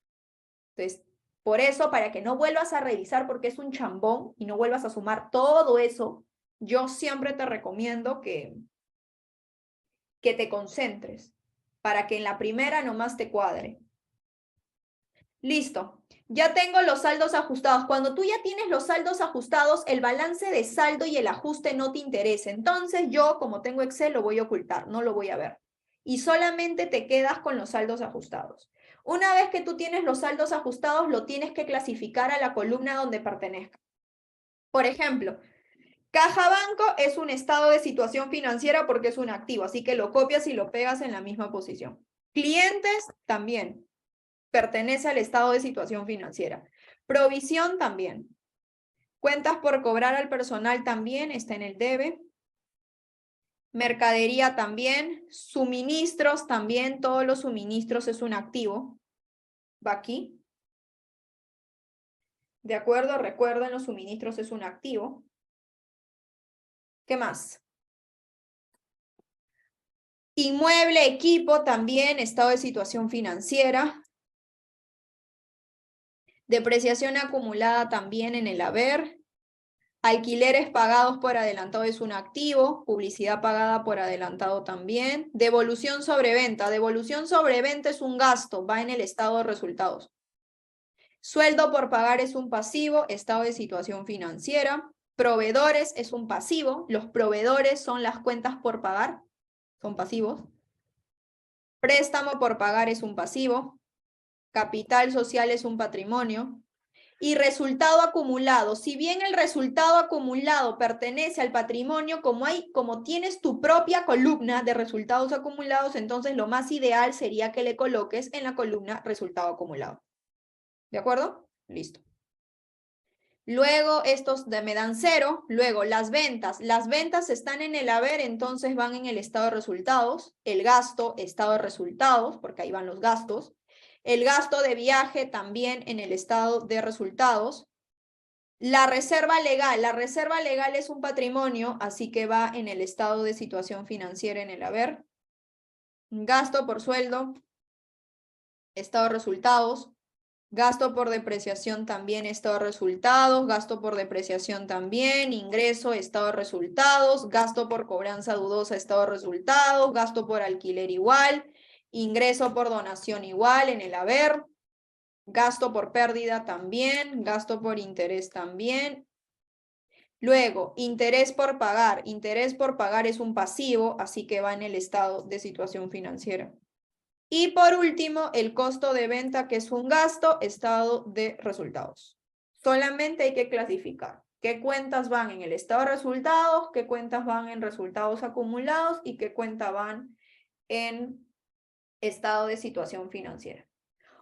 Entonces, por eso, para que no vuelvas a revisar porque es un chambón y no vuelvas a sumar todo eso, yo siempre te recomiendo que te concentres para que en la primera nomás te cuadre. Listo. Ya tengo los saldos ajustados. Cuando tú ya tienes los saldos ajustados, el balance de saldo y el ajuste no te interesa. Entonces yo, como tengo Excel, lo voy a ocultar, no lo voy a ver. Y solamente te quedas con los saldos ajustados. Una vez que tú tienes los saldos ajustados, lo tienes que clasificar a la columna donde pertenezca. Por ejemplo, Caja Banco es un estado de situación financiera porque es un activo, así que lo copias y lo pegas en la misma posición. Clientes también pertenece al estado de situación financiera. Provisión también. Cuentas por cobrar al personal también está en el debe. Mercadería también. Suministros también. Todos los suministros es un activo. Va aquí. ¿De acuerdo? Recuerden, los suministros es un activo. ¿Qué más? Inmueble, equipo también, estado de situación financiera. Depreciación acumulada también en el haber. Alquileres pagados por adelantado es un activo. Publicidad pagada por adelantado también. Devolución sobre venta. Devolución sobre venta es un gasto, va en el estado de resultados. Sueldo por pagar es un pasivo, estado de situación financiera. Proveedores es un pasivo. Los proveedores son las cuentas por pagar, son pasivos. Préstamo por pagar es un pasivo. Capital social es un patrimonio. Y resultado acumulado. Si bien el resultado acumulado pertenece al patrimonio, como tienes tu propia columna de resultados acumulados, entonces lo más ideal sería que le coloques en la columna resultado acumulado. ¿De acuerdo? Listo. Luego estos me dan 0. Luego las ventas. Las ventas están en el haber, entonces van en el estado de resultados. El gasto, estado de resultados, porque ahí van los gastos. El gasto de viaje también en el estado de resultados. La reserva legal es un patrimonio, así que va en el estado de situación financiera en el haber. Gasto por sueldo, estado de resultados. Gasto por depreciación también, estado de resultados. Gasto por depreciación también. Ingreso, estado de resultados. Gasto por cobranza dudosa, estado de resultados. Gasto por alquiler igual. Ingreso por donación igual en el haber. Gasto por pérdida también. Gasto por interés también. Luego, interés por pagar. Interés por pagar es un pasivo, así que va en el estado de situación financiera. Y por último, el costo de venta, que es un gasto, estado de resultados. Solamente hay que clasificar qué cuentas van en el estado de resultados, qué cuentas van en resultados acumulados y qué cuentas van en estado de situación financiera.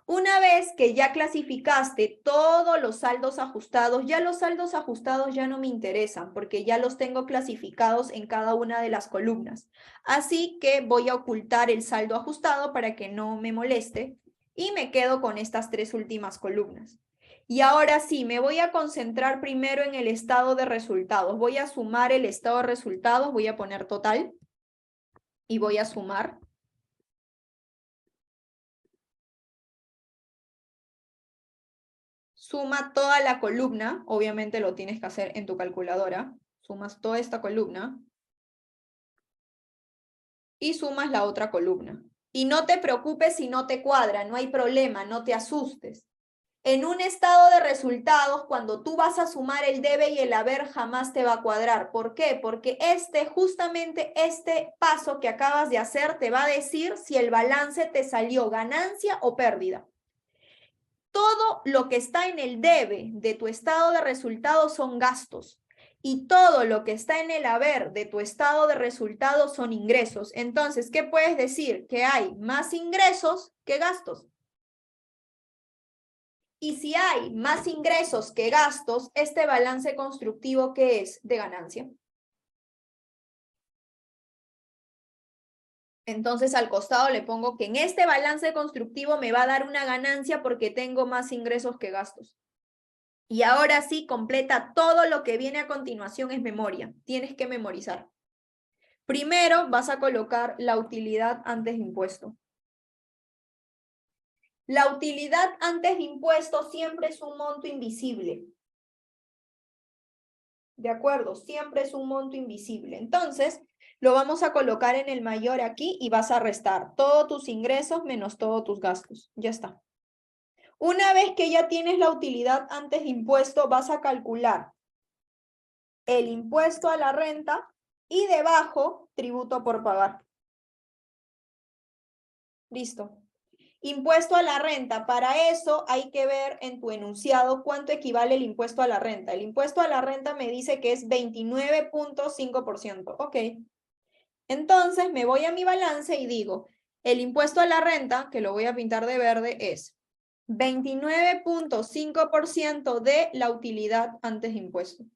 Una vez que ya clasificaste todos los saldos ajustados, ya los saldos ajustados ya no me interesan porque ya los tengo clasificados en cada una de las columnas. Así que voy a ocultar el saldo ajustado para que no me moleste y me quedo con estas 3 últimas columnas. Y ahora sí, me voy a concentrar primero en el estado de resultados. Voy a sumar el estado de resultados, voy a poner total y voy a sumar. Suma toda la columna, obviamente lo tienes que hacer en tu calculadora, sumas toda esta columna y sumas la otra columna. Y no te preocupes si no te cuadra, no hay problema, no te asustes. En un estado de resultados, cuando tú vas a sumar el debe y el haber, jamás te va a cuadrar. ¿Por qué? Porque justamente este paso que acabas de hacer te va a decir si el balance te salió ganancia o pérdida. Todo lo que está en el debe de tu estado de resultados son gastos y todo lo que está en el haber de tu estado de resultados son ingresos. Entonces, ¿qué puedes decir? Que hay más ingresos que gastos. Y si hay más ingresos que gastos, este balance constructivo, ¿qué es? De ganancia. Entonces al costado le pongo que en este balance constructivo me va a dar una ganancia porque tengo más ingresos que gastos. Y ahora sí, completa todo lo que viene a continuación es memoria. Tienes que memorizar. Primero vas a colocar la utilidad antes de impuesto. La utilidad antes de impuesto siempre es un monto invisible. ¿De acuerdo? Siempre es un monto invisible. Entonces, lo vamos a colocar en el mayor aquí y vas a restar todos tus ingresos menos todos tus gastos. Ya está. Una vez que ya tienes la utilidad antes de impuesto, vas a calcular el impuesto a la renta y debajo, tributo por pagar. Listo. Impuesto a la renta. Para eso hay que ver en tu enunciado cuánto equivale el impuesto a la renta. El impuesto a la renta me dice que es 29.5%. Ok. Entonces me voy a mi balance y digo, el impuesto a la renta, que lo voy a pintar de verde, es 29.5% de la utilidad antes de impuesto.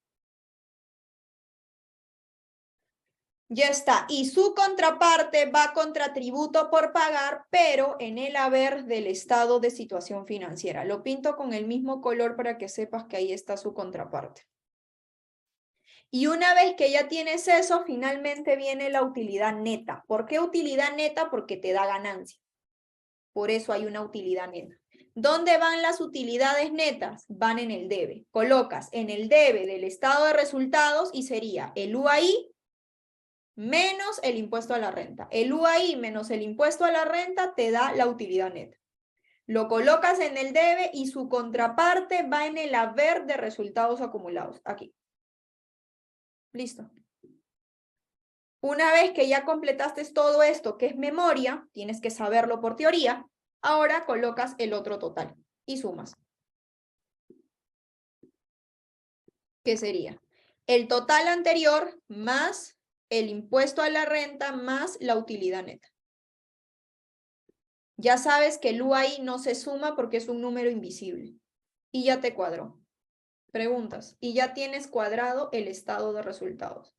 Ya está. Y su contraparte va contra tributo por pagar, pero en el haber del estado de situación financiera. Lo pinto con el mismo color para que sepas que ahí está su contraparte. Y una vez que ya tienes eso, finalmente viene la utilidad neta. ¿Por qué utilidad neta? Porque te da ganancia. Por eso hay una utilidad neta. ¿Dónde van las utilidades netas? Van en el debe. Colocas en el debe del estado de resultados y sería el UAI menos el impuesto a la renta. El UAI menos el impuesto a la renta te da la utilidad neta. Lo colocas en el debe y su contraparte va en el haber de resultados acumulados. Aquí. Listo. Una vez que ya completaste todo esto, que es memoria, tienes que saberlo por teoría, Ahora colocas el otro total y sumas. ¿Qué sería? El total anterior más el impuesto a la renta más la utilidad neta. Ya sabes que el U ahí no se suma porque es un número invisible. Y ya te cuadró. Preguntas. Y ya tienes cuadrado el estado de resultados.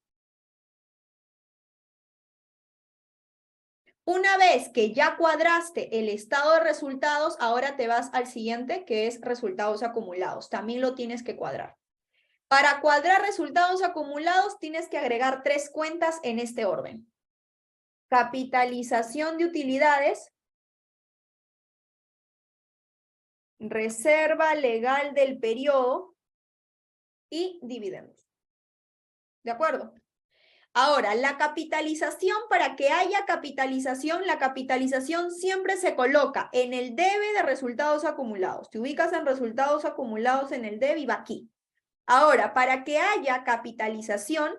Una vez que ya cuadraste el estado de resultados, ahora te vas al siguiente, que es resultados acumulados. También lo tienes que cuadrar. Para cuadrar resultados acumulados, tienes que agregar 3 cuentas en este orden. Capitalización de utilidades, reserva legal del periodo y dividendos. ¿De acuerdo? Ahora, la capitalización, para que haya capitalización, la capitalización siempre se coloca en el debe de resultados acumulados. Te ubicas en resultados acumulados en el debe y va aquí. Ahora, para que haya capitalización,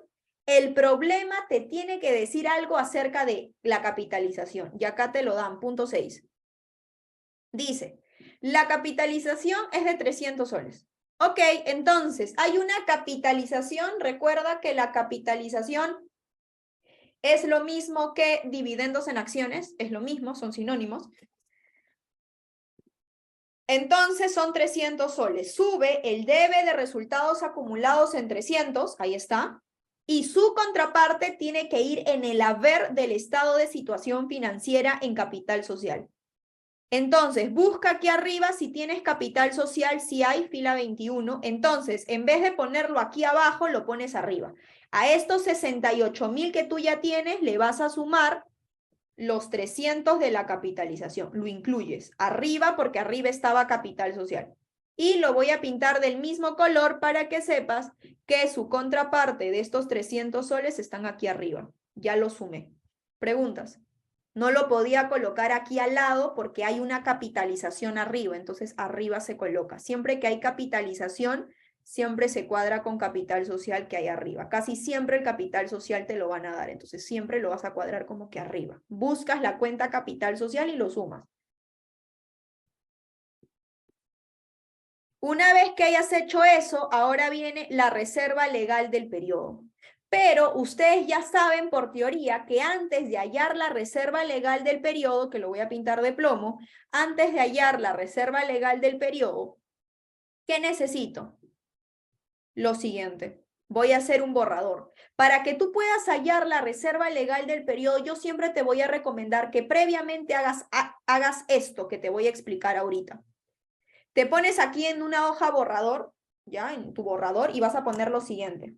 el problema te tiene que decir algo acerca de la capitalización. Y acá te lo dan, punto 6. Dice, la capitalización es de 300 soles. Ok, entonces, hay una capitalización. Recuerda que la capitalización es lo mismo que dividendos en acciones. Es lo mismo, son sinónimos. Entonces son 300 soles. Sube el debe de resultados acumulados en 300, ahí está, y su contraparte tiene que ir en el haber del estado de situación financiera en capital social. Entonces, busca aquí arriba si tienes capital social, si hay fila 21. Entonces, en vez de ponerlo aquí abajo, lo pones arriba. A estos 68,000 que tú ya tienes, le vas a sumar los 300 de la capitalización. Lo incluyes arriba porque arriba estaba capital social. Y lo voy a pintar del mismo color para que sepas que su contraparte de estos 300 soles están aquí arriba. Ya lo sumé. Preguntas. No lo podía colocar aquí al lado porque hay una capitalización arriba, entonces arriba se coloca. Siempre que hay capitalización, siempre se cuadra con capital social que hay arriba. Casi siempre el capital social te lo van a dar, entonces siempre lo vas a cuadrar como que arriba. Buscas la cuenta capital social y lo sumas. Una vez que hayas hecho eso, ahora viene la reserva legal del periodo. Pero ustedes ya saben por teoría que antes de hallar la reserva legal del periodo, que lo voy a pintar de plomo, antes de hallar la reserva legal del periodo, ¿qué necesito? Lo siguiente, voy a hacer un borrador. Para que tú puedas hallar la reserva legal del periodo, yo siempre te voy a recomendar que previamente hagas esto que te voy a explicar ahorita. Te pones aquí en una hoja borrador, ya, en tu borrador, y vas a poner lo siguiente.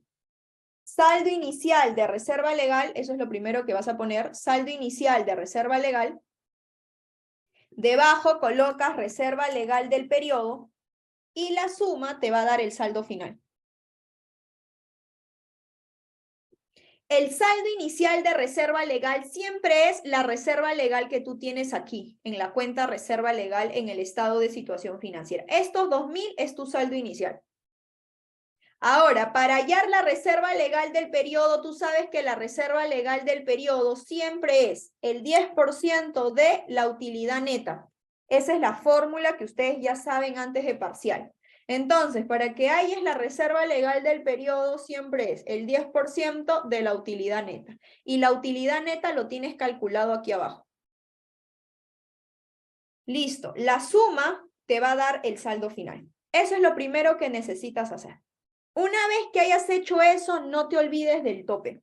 Saldo inicial de reserva legal, eso es lo primero que vas a poner, saldo inicial de reserva legal. Debajo colocas reserva legal del periodo y la suma te va a dar el saldo final. El saldo inicial de reserva legal siempre es la reserva legal que tú tienes aquí, en la cuenta reserva legal en el estado de situación financiera. Estos 2,000 es tu saldo inicial. Ahora, para hallar la reserva legal del periodo, tú sabes que la reserva legal del periodo siempre es el 10% de la utilidad neta. Esa es la fórmula que ustedes ya saben antes de parcial. Entonces, para que halles la reserva legal del periodo, siempre es el 10% de la utilidad neta. Y la utilidad neta lo tienes calculado aquí abajo. Listo. La suma te va a dar el saldo final. Eso es lo primero que necesitas hacer. Una vez que hayas hecho eso, no te olvides del tope.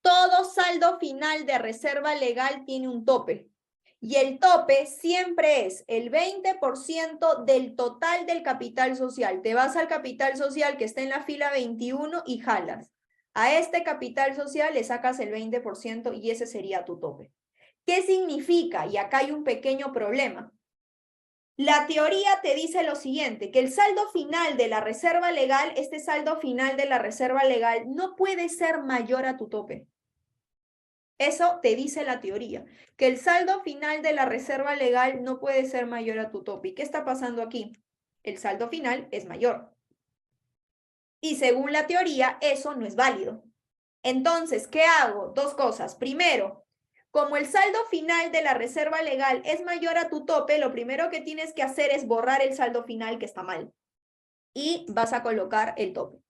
Todo saldo final de reserva legal tiene un tope. Y el tope siempre es el 20% del total del capital social. Te vas al capital social que está en la fila 21 y jalas. A este capital social le sacas el 20% y ese sería tu tope. ¿Qué significa? Y acá hay un pequeño problema. La teoría te dice lo siguiente, que el saldo final de la reserva legal, este saldo final de la reserva legal, no puede ser mayor a tu tope. Eso te dice la teoría, que el saldo final de la reserva legal no puede ser mayor a tu tope. ¿Y qué está pasando aquí? El saldo final es mayor. Y según la teoría, eso no es válido. Entonces, ¿qué hago? Dos cosas. Primero, Como el saldo final de la reserva legal es mayor a tu tope, lo primero que tienes que hacer es borrar el saldo final que está mal. Y vas a colocar el tope.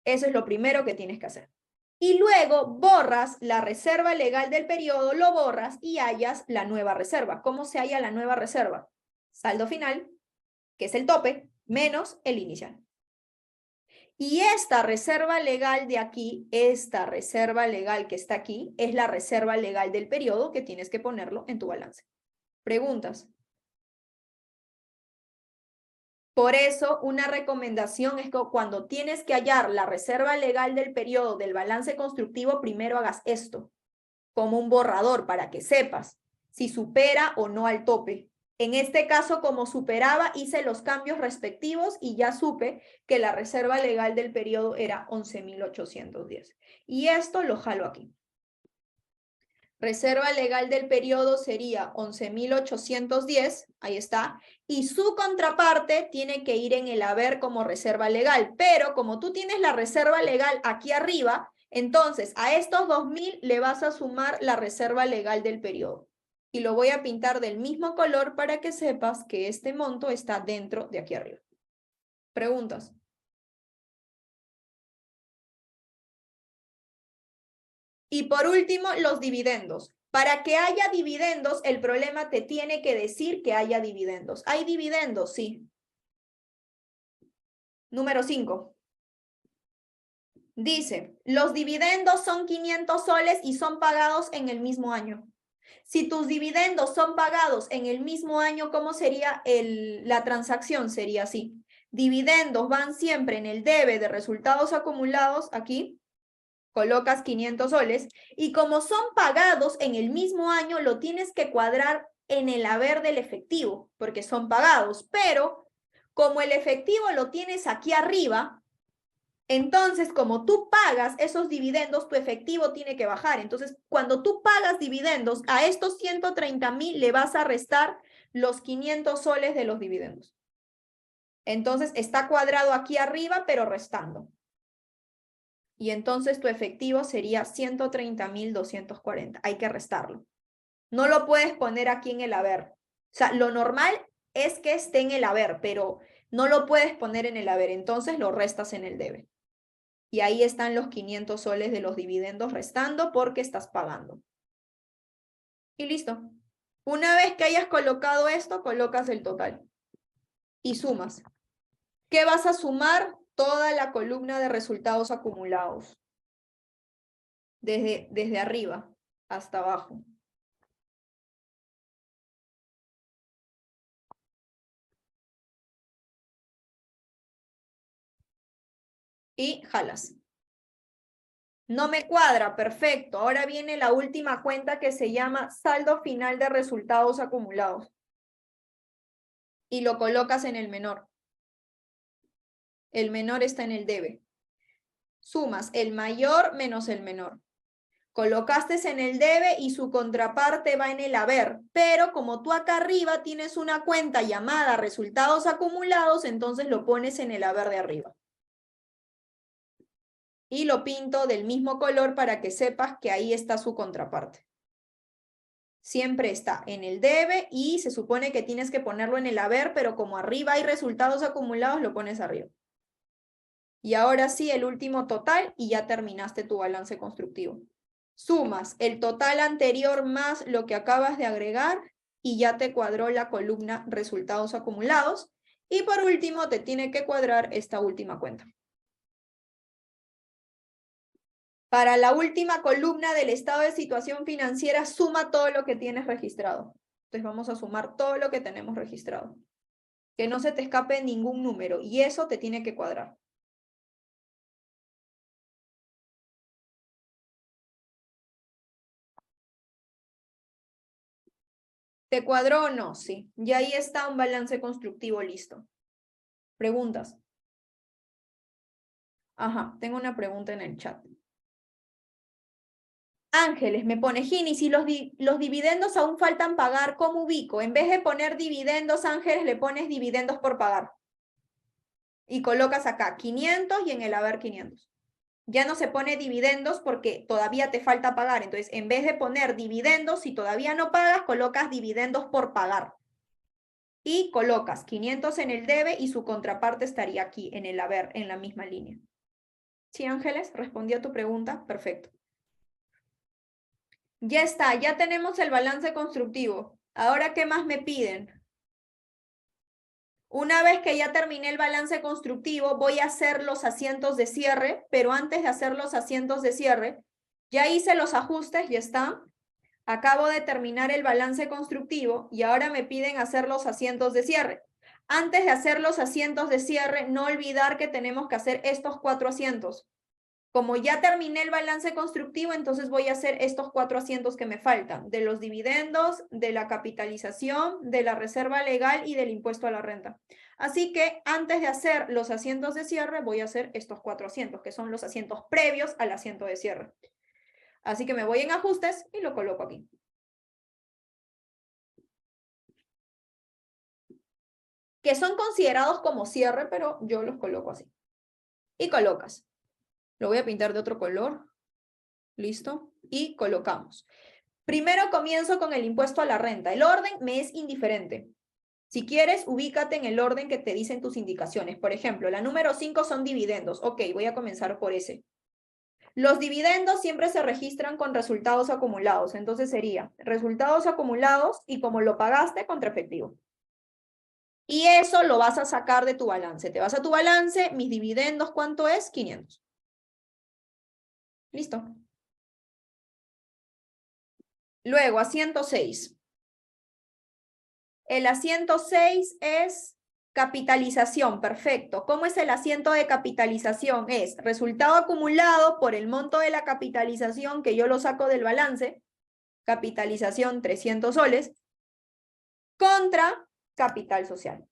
Eso es lo primero que tienes que hacer. Y luego borras la reserva legal del periodo, lo borras y hallas la nueva reserva. ¿Cómo se halla la nueva reserva? Saldo final, que es el tope, menos el inicial. Y esta reserva legal de aquí, esta reserva legal que está aquí, es la reserva legal del periodo que tienes que ponerlo en tu balance. ¿Preguntas? Por eso, una recomendación es que cuando tienes que hallar la reserva legal del periodo del balance constructivo, primero hagas esto, como un borrador para que sepas si supera o no al tope. En este caso, como superaba, hice los cambios respectivos y ya supe que la reserva legal del periodo era 11.810. Y esto lo jalo aquí. Reserva legal del periodo sería 11.810, ahí está, y su contraparte tiene que ir en el haber como reserva legal, pero como tú tienes la reserva legal aquí arriba, entonces a estos 2.000 le vas a sumar la reserva legal del periodo. Y lo voy a pintar del mismo color para que sepas que este monto está dentro de aquí arriba. ¿Preguntas? Y por último, los dividendos. Para que haya dividendos, el problema te tiene que decir que haya dividendos. ¿Hay dividendos? Sí. Número 5. Dice, los dividendos son 500 soles y son pagados en el mismo año. Si tus dividendos son pagados en el mismo año, ¿cómo sería la transacción? Sería así. Dividendos van siempre en el debe de resultados acumulados, aquí, colocas 500 soles, y como son pagados en el mismo año, lo tienes que cuadrar en el haber del efectivo, porque son pagados, pero como el efectivo lo tienes aquí arriba, entonces como tú pagas esos dividendos, tu efectivo tiene que bajar. Entonces, cuando tú pagas dividendos, a estos 130.000 le vas a restar los 500 soles de los dividendos. Entonces, está cuadrado aquí arriba, pero restando. Y entonces tu efectivo sería 130.240. Hay que restarlo. No lo puedes poner aquí en el haber. O sea, lo normal es que esté en el haber, pero no lo puedes poner en el haber. Entonces lo restas en el debe. Y ahí están los 500 soles de los dividendos restando porque estás pagando. Y listo. Una vez que hayas colocado esto, colocas el total. Y sumas. ¿Qué vas a sumar? Toda la columna de resultados acumulados. Desde arriba hasta abajo. Y jalas. No me cuadra, perfecto. Ahora viene la última cuenta que se llama saldo final de resultados acumulados. Y lo colocas en el menor. El menor está en el debe. Sumas el mayor menos el menor. Colocaste en el debe y su contraparte va en el haber, pero como tú acá arriba tienes una cuenta llamada resultados acumulados, entonces lo pones en el haber de arriba. Y lo pinto del mismo color para que sepas que ahí está su contraparte. Siempre está en el debe y se supone que tienes que ponerlo en el haber, pero como arriba hay resultados acumulados, lo pones arriba. Y ahora sí, el último total y ya terminaste tu balance constructivo. Sumas el total anterior más lo que acabas de agregar y ya te cuadró la columna resultados acumulados. Y por último, te tiene que cuadrar esta última cuenta. Para la última columna del estado de situación financiera, suma todo lo que tienes registrado. Entonces vamos a sumar todo lo que tenemos registrado. Que no se te escape ningún número y eso te tiene que cuadrar. ¿Te cuadró o no? Sí. Y ahí está un balance constructivo listo. ¿Preguntas? Ajá, tengo una pregunta en el chat. Ángeles, me pone, Gini, si los dividendos aún faltan pagar, ¿cómo ubico? En vez de poner dividendos, Ángeles, le pones dividendos por pagar. Y colocas acá 500 y en el haber 500. Ya no se pone dividendos porque todavía te falta pagar. Entonces, en vez de poner dividendos, si todavía no pagas, colocas dividendos por pagar. Y colocas 500 en el debe y su contraparte estaría aquí, en el haber, en la misma línea. ¿Sí, Ángeles? ¿Respondí a tu pregunta? Perfecto. Ya está, ya tenemos el balance constructivo. Ahora, ¿qué más me piden? Una vez que ya terminé el balance constructivo, voy a hacer los asientos de cierre, pero antes de hacer los asientos de cierre, ya hice los ajustes, ya está. Acabo de terminar el balance constructivo y ahora me piden hacer los asientos de cierre. Antes de hacer los asientos de cierre, no olvidar que tenemos que hacer estos 4 asientos. Como ya terminé el balance constructivo, entonces voy a hacer estos 4 asientos que me faltan, de los dividendos, de la capitalización, de la reserva legal y del impuesto a la renta. Así que antes de hacer los asientos de cierre, voy a hacer estos 4 asientos, que son los asientos previos al asiento de cierre. Así que me voy en ajustes y lo coloco aquí. Que son considerados como cierre, pero yo los coloco así. Y colocas. Lo voy a pintar de otro color. ¿Listo? Y colocamos. Primero comienzo con el impuesto a la renta. El orden me es indiferente. Si quieres, ubícate en el orden que te dicen tus indicaciones. Por ejemplo, la número 5 son dividendos. Ok, voy a comenzar por ese. Los dividendos siempre se registran con resultados acumulados. Entonces sería resultados acumulados y como lo pagaste, contra efectivo. Y eso lo vas a sacar de tu balance. Te vas a tu balance, mis dividendos, ¿cuánto es? 500. Listo. Luego, asiento 6. El asiento 6 es capitalización, perfecto. ¿Cómo es el asiento de capitalización? Es resultado acumulado por el monto de la capitalización que yo lo saco del balance, capitalización 300 soles, contra capital social.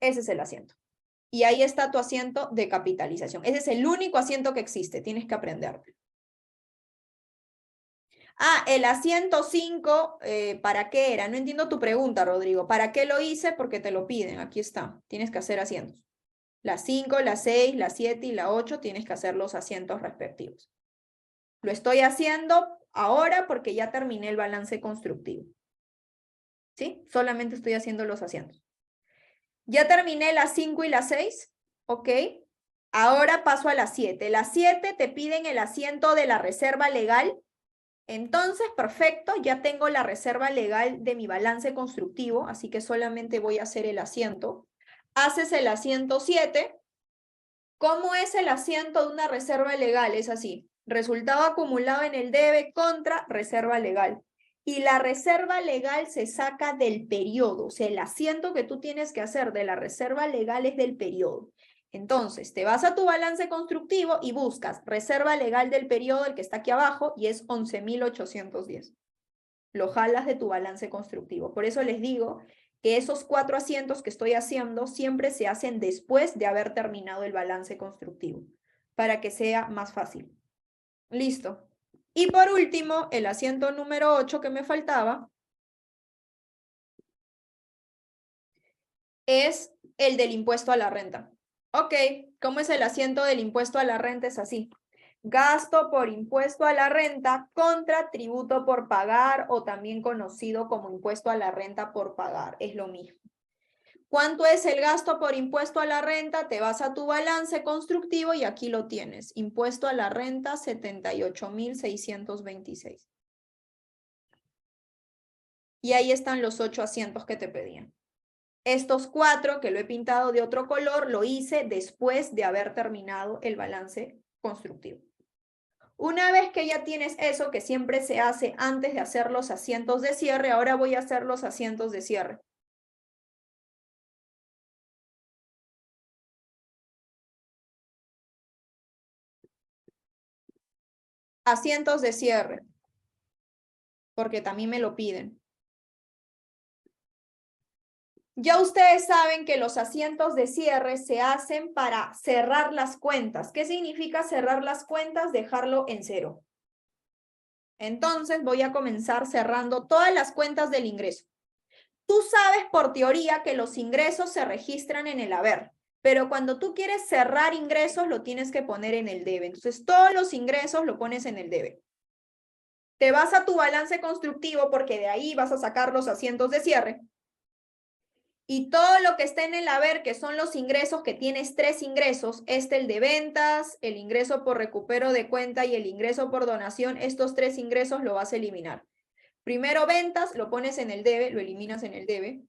Ese es el asiento. Y ahí está tu asiento de capitalización. Ese es el único asiento que existe, tienes que aprenderlo. Ah, el asiento 5, ¿para qué era? No entiendo tu pregunta, Rodrigo. ¿Para qué lo hice? Porque te lo piden. Aquí está. Tienes que hacer asientos. La 5, la 6, la 7 y la 8 tienes que hacer los asientos respectivos. Lo estoy haciendo ahora porque ya terminé el balance constructivo. ¿Sí? Solamente estoy haciendo los asientos. Ya terminé la 5 y la 6. ¿Ok? Ahora paso a la 7. La 7 te piden el asiento de la reserva legal. Entonces, perfecto, ya tengo la reserva legal de mi balance constructivo, así que solamente voy a hacer el asiento. Haces el asiento 7. ¿Cómo es el asiento de una reserva legal? Es así, resultado acumulado en el debe contra reserva legal. Y la reserva legal se saca del periodo, o sea, el asiento que tú tienes que hacer de la reserva legal es del periodo. Entonces, te vas a tu balance constructivo y buscas reserva legal del periodo, el que está aquí abajo, y es 11.810. Lo jalas de tu balance constructivo. Por eso les digo que esos 4 asientos que estoy haciendo siempre se hacen después de haber terminado el balance constructivo, para que sea más fácil. Listo. Y por último, el asiento número 8 que me faltaba es el del impuesto a la renta. Ok, ¿cómo es el asiento del impuesto a la renta? Es así. Gasto por impuesto a la renta contra tributo por pagar o también conocido como impuesto a la renta por pagar. Es lo mismo. ¿Cuánto es el gasto por impuesto a la renta? Te vas a tu balance constructivo y aquí lo tienes. Impuesto a la renta 78.626. Y ahí están los 8 asientos que te pedían. Estos 4 que lo he pintado de otro color lo hice después de haber terminado el balance constructivo. Una vez que ya tienes eso, que siempre se hace antes de hacer los asientos de cierre, ahora voy a hacer los asientos de cierre. Asientos de cierre, porque también me lo piden. Ya ustedes saben que los asientos de cierre se hacen para cerrar las cuentas. ¿Qué significa cerrar las cuentas? Dejarlo en cero. Entonces voy a comenzar cerrando todas las cuentas del ingreso. Tú sabes por teoría que los ingresos se registran en el haber. Pero cuando tú quieres cerrar ingresos, lo tienes que poner en el debe. Entonces, todos los ingresos lo pones en el debe. Te vas a tu balance constructivo porque de ahí vas a sacar los asientos de cierre. Y todo lo que está en el haber, que son los ingresos, que tienes 3 ingresos, el de ventas, el ingreso por recupero de cuenta y el ingreso por donación, estos 3 ingresos lo vas a eliminar. Primero ventas, lo pones en el debe, lo eliminas en el debe.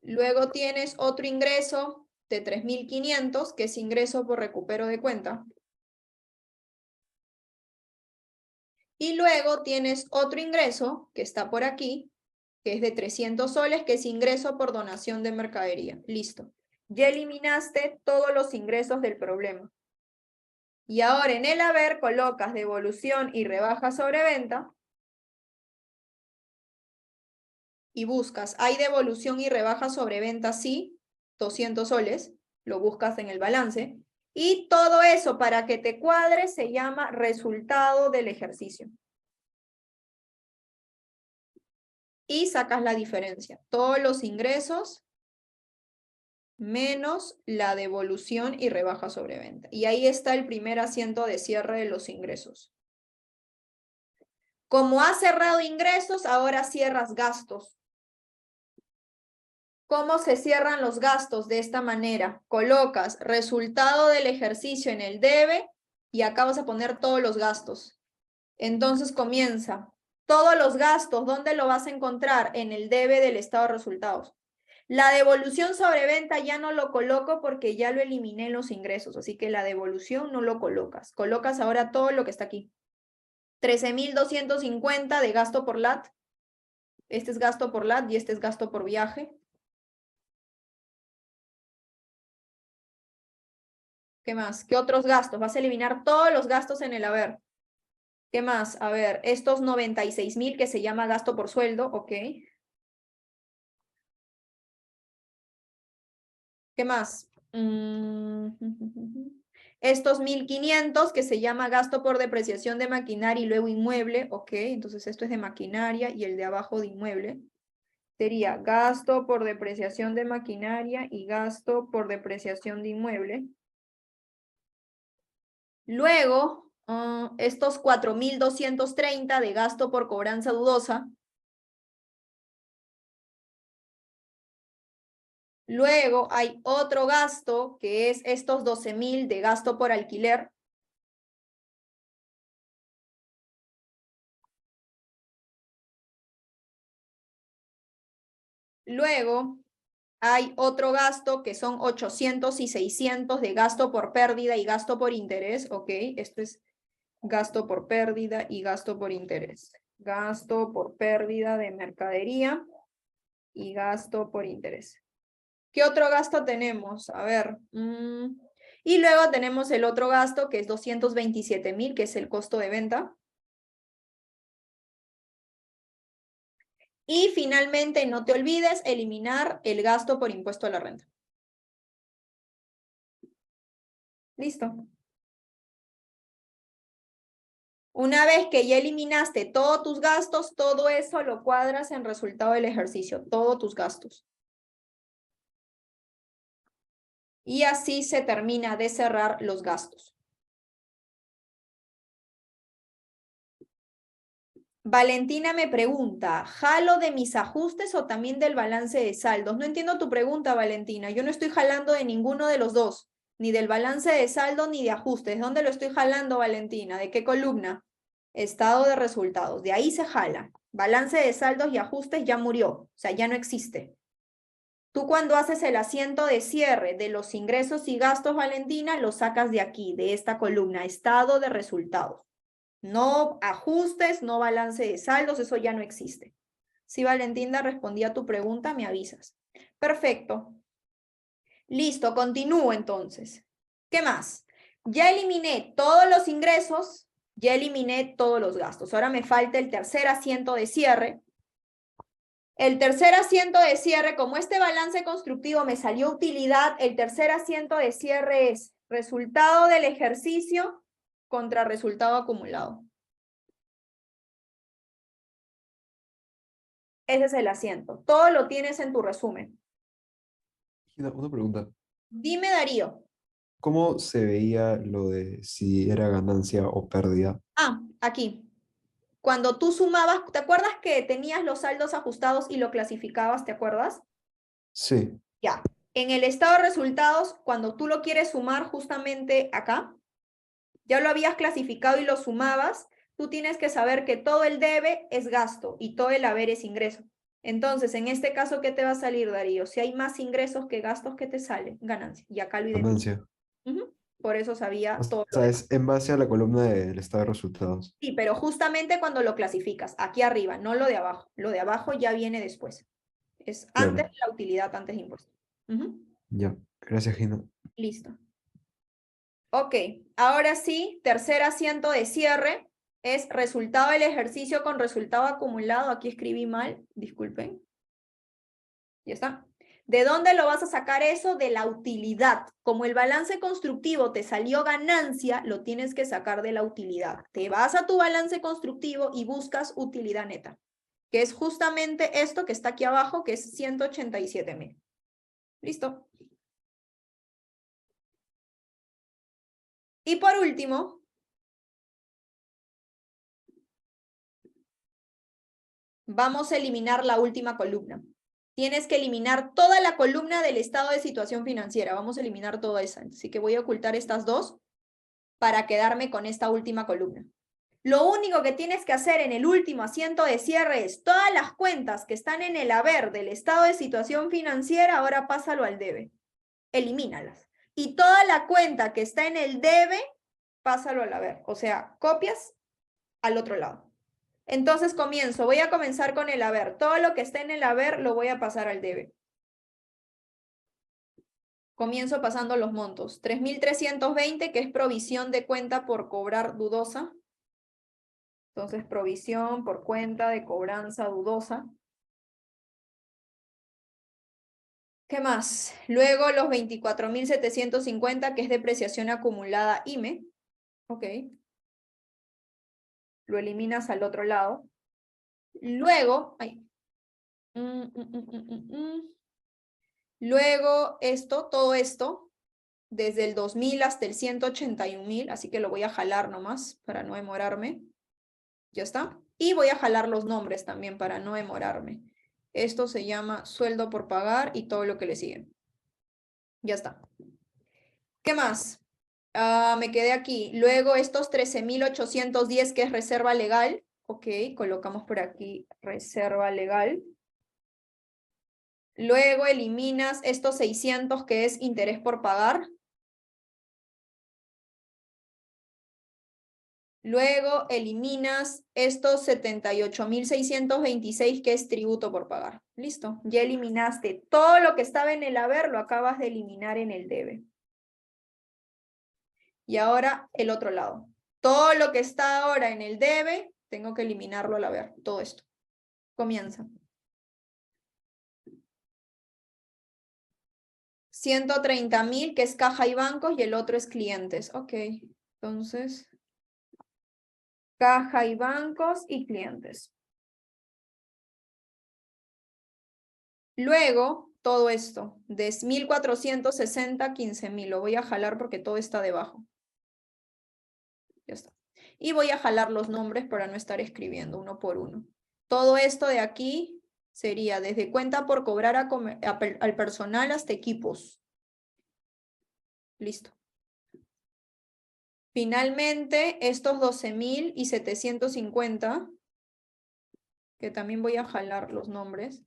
Luego tienes otro ingreso de 3.500, que es ingreso por recupero de cuenta. Y luego tienes otro ingreso, que está por aquí, que es de 300 soles, que es ingreso por donación de mercadería. Listo. Ya eliminaste todos los ingresos del problema. Y ahora en el haber colocas devolución y rebaja sobre venta. Y buscas, ¿hay devolución y rebaja sobre venta? Sí, 200 soles. Lo buscas en el balance. Y todo eso, para que te cuadre, se llama resultado del ejercicio. Y sacas la diferencia. Todos los ingresos menos la devolución y rebaja sobre venta. Y ahí está el primer asiento de cierre de los ingresos. Como has cerrado ingresos, ahora cierras gastos. ¿Cómo se cierran los gastos? De esta manera. Colocas resultado del ejercicio en el debe y acá vas a poner todos los gastos. Entonces comienza. Todos los gastos, ¿dónde lo vas a encontrar? En el debe del estado de resultados. La devolución sobre venta ya no lo coloco porque ya lo eliminé en los ingresos, así que la devolución no lo colocas. Colocas ahora todo lo que está aquí. 13.250 de gasto por LAT. Este es gasto por LAT y este es gasto por viaje. ¿Qué más? ¿Qué otros gastos? Vas a eliminar todos los gastos en el haber. ¿Qué más? A ver, estos 96.000 que se llama gasto por sueldo, ok. ¿Qué más? Estos 1.500 que se llama gasto por depreciación de maquinaria y luego inmueble, ok. Entonces esto es de maquinaria y el de abajo de inmueble. Sería gasto por depreciación de maquinaria y gasto por depreciación de inmueble. Luego, estos 4.230 de gasto por cobranza dudosa. Luego hay otro gasto que es estos 12.000 de gasto por alquiler. Luego hay otro gasto que son 800 y 600 de gasto por pérdida y gasto por interés. Ok, esto es gasto por pérdida y gasto por interés. Gasto por pérdida de mercadería y gasto por interés. ¿Qué otro gasto tenemos? A ver. Y luego tenemos el otro gasto que es 227.000, que es el costo de venta. Y finalmente, no te olvides eliminar el gasto por impuesto a la renta. Listo. Una vez que ya eliminaste todos tus gastos, todo eso lo cuadras en resultado del ejercicio, todos tus gastos. Y así se termina de cerrar los gastos. Valentina me pregunta, ¿jalo de mis ajustes o también del balance de saldos? No entiendo tu pregunta, Valentina. Yo no estoy jalando de ninguno de los dos, ni del balance de saldo ni de ajustes. ¿Dónde lo estoy jalando, Valentina? ¿De qué columna? Estado de resultados. De ahí se jala. Balance de saldos y ajustes ya murió, o sea, ya no existe. Tú cuando haces el asiento de cierre de los ingresos y gastos, Valentina, lo sacas de aquí, de esta columna, estado de resultados. No ajustes, no balance de saldos, eso ya no existe. Si Valentina respondía a tu pregunta, me avisas. Perfecto. Listo, continúo entonces. ¿Qué más? Ya eliminé todos los ingresos, ya eliminé todos los gastos. Ahora me falta el tercer asiento de cierre. El tercer asiento de cierre, como este balance constructivo me salió utilidad, el tercer asiento de cierre es resultado del ejercicio contra resultado acumulado. Ese es el asiento. Todo lo tienes en tu resumen. Una pregunta. Dime, Darío. ¿Cómo se veía lo de si era ganancia o pérdida? Ah, aquí. Cuando tú sumabas, ¿te acuerdas que tenías los saldos ajustados y lo clasificabas? ¿Te acuerdas? Sí, Ya. En el estado de resultados, cuando tú lo quieres sumar justamente acá, ya lo habías clasificado y lo sumabas, tú tienes que saber que todo el debe es gasto y todo el haber es ingreso. Entonces, en este caso, ¿qué te va a salir, Darío? Si hay más ingresos que gastos, ¿qué te sale? Ganancia. Y acá lo identifico. ganancia. Por eso sabía O todo lo sea, demás. es en base a la columna del estado de resultados. Sí, pero justamente cuando lo clasificas, aquí arriba, no lo de abajo. Lo de abajo ya viene después. Es antes Claro, de la utilidad, antes de impuesto. ya. Gracias, Gina. Listo. Ok, ahora sí, tercer asiento de cierre es resultado del ejercicio con resultado acumulado. Aquí escribí mal, disculpen. Ya está. ¿De dónde lo vas a sacar eso? De la utilidad. Como el balance constructivo te salió ganancia, lo tienes que sacar de la utilidad. Te vas a tu balance constructivo y buscas utilidad neta, que es justamente esto que está aquí abajo, que es 187.000. ¿Listo? Y por último, vamos a eliminar la última columna. Tienes que eliminar toda la columna del estado de situación financiera. Vamos a eliminar toda esa. Así que voy a ocultar estas dos para quedarme con esta última columna. Lo único que tienes que hacer en el último asiento de cierre es todas las cuentas que están en el haber del estado de situación financiera, ahora pásalo al debe. Elimínalas. Y toda la cuenta que está en el debe, pásalo al haber. O sea, copias al otro lado. Entonces voy a comenzar con el haber. Todo lo que esté en el haber lo voy a pasar al debe. Comienzo pasando los montos. 3.320, que es provisión de cuenta por cobrar dudosa. Entonces, provisión por cuenta de cobranza dudosa. ¿Qué más? Luego los 24.750, que es depreciación acumulada IME. Ok. Lo eliminas al otro lado. Luego, luego todo esto, desde el 2.000 hasta el 181.000, así que lo voy a jalar nomás para no demorarme. Ya está. Y voy a jalar los nombres también para no demorarme. Esto se llama sueldo por pagar y todo lo que le sigue. Ya está. ¿Qué más? Me quedé aquí. Luego estos 13.810 que es reserva legal. Ok, colocamos por aquí reserva legal. Luego eliminas estos 600 que es interés por pagar. Luego eliminas estos 78.626 que es tributo por pagar. Listo. Ya eliminaste todo lo que estaba en el haber, lo acabas de eliminar en el debe. Y ahora el otro lado. Todo lo que está ahora en el debe, tengo que eliminarlo al haber. Todo esto. Comienza. 130.000 que es caja y bancos y el otro es clientes. Ok. Entonces, caja y bancos y clientes. Luego, todo esto, de 1.460, 15.000. Lo voy a jalar porque todo está debajo. Ya está. Y voy a jalar los nombres para no estar escribiendo uno por uno. Todo esto de aquí sería desde cuenta por cobrar al personal hasta equipos. Listo. Finalmente, estos 12.750, que también voy a jalar los nombres.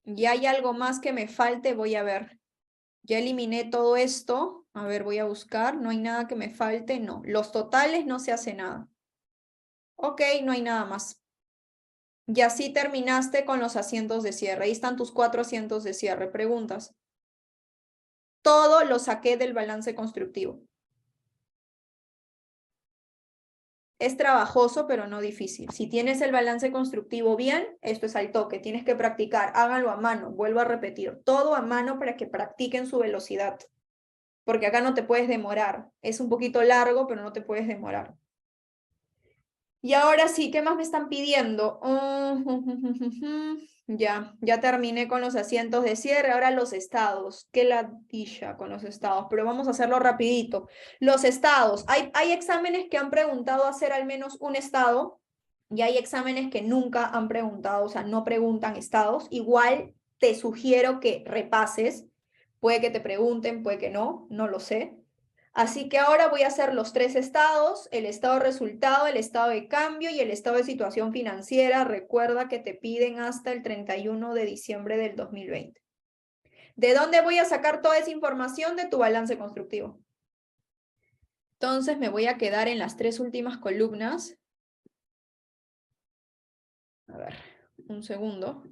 Y hay algo más que me falte, voy a ver. Ya eliminé todo esto. A ver, voy a buscar. No hay nada que me falte. No. Los totales no se hace nada. Ok, no hay nada más. Y así terminaste con los asientos de cierre. Ahí están tus 4 asientos de cierre. Preguntas. Todo lo saqué del balance constructivo. Es trabajoso, pero no difícil. Si tienes el balance constructivo bien, esto es al toque. Tienes que practicar. Háganlo a mano. Vuelvo a repetir. Todo a mano para que practiquen su velocidad. Porque acá no te puedes demorar. Es un poquito largo, pero no te puedes demorar. Y ahora sí, ¿qué más me están pidiendo? Ya terminé con los asientos de cierre. Ahora los estados. Qué ladilla con los estados, pero vamos a hacerlo rapidito. Los estados. Hay exámenes que han preguntado hacer al menos un estado y hay exámenes que nunca han preguntado, o sea, no preguntan estados. Igual te sugiero que repases. Puede que te pregunten, puede que no, no lo sé. Así que ahora voy a hacer los 3 estados, el estado de resultado, el estado de cambio y el estado de situación financiera. Recuerda que te piden hasta el 31 de diciembre del 2020. ¿De dónde voy a sacar toda esa información? De tu balance constructivo. Entonces me voy a quedar en las 3 últimas columnas. A ver, un segundo.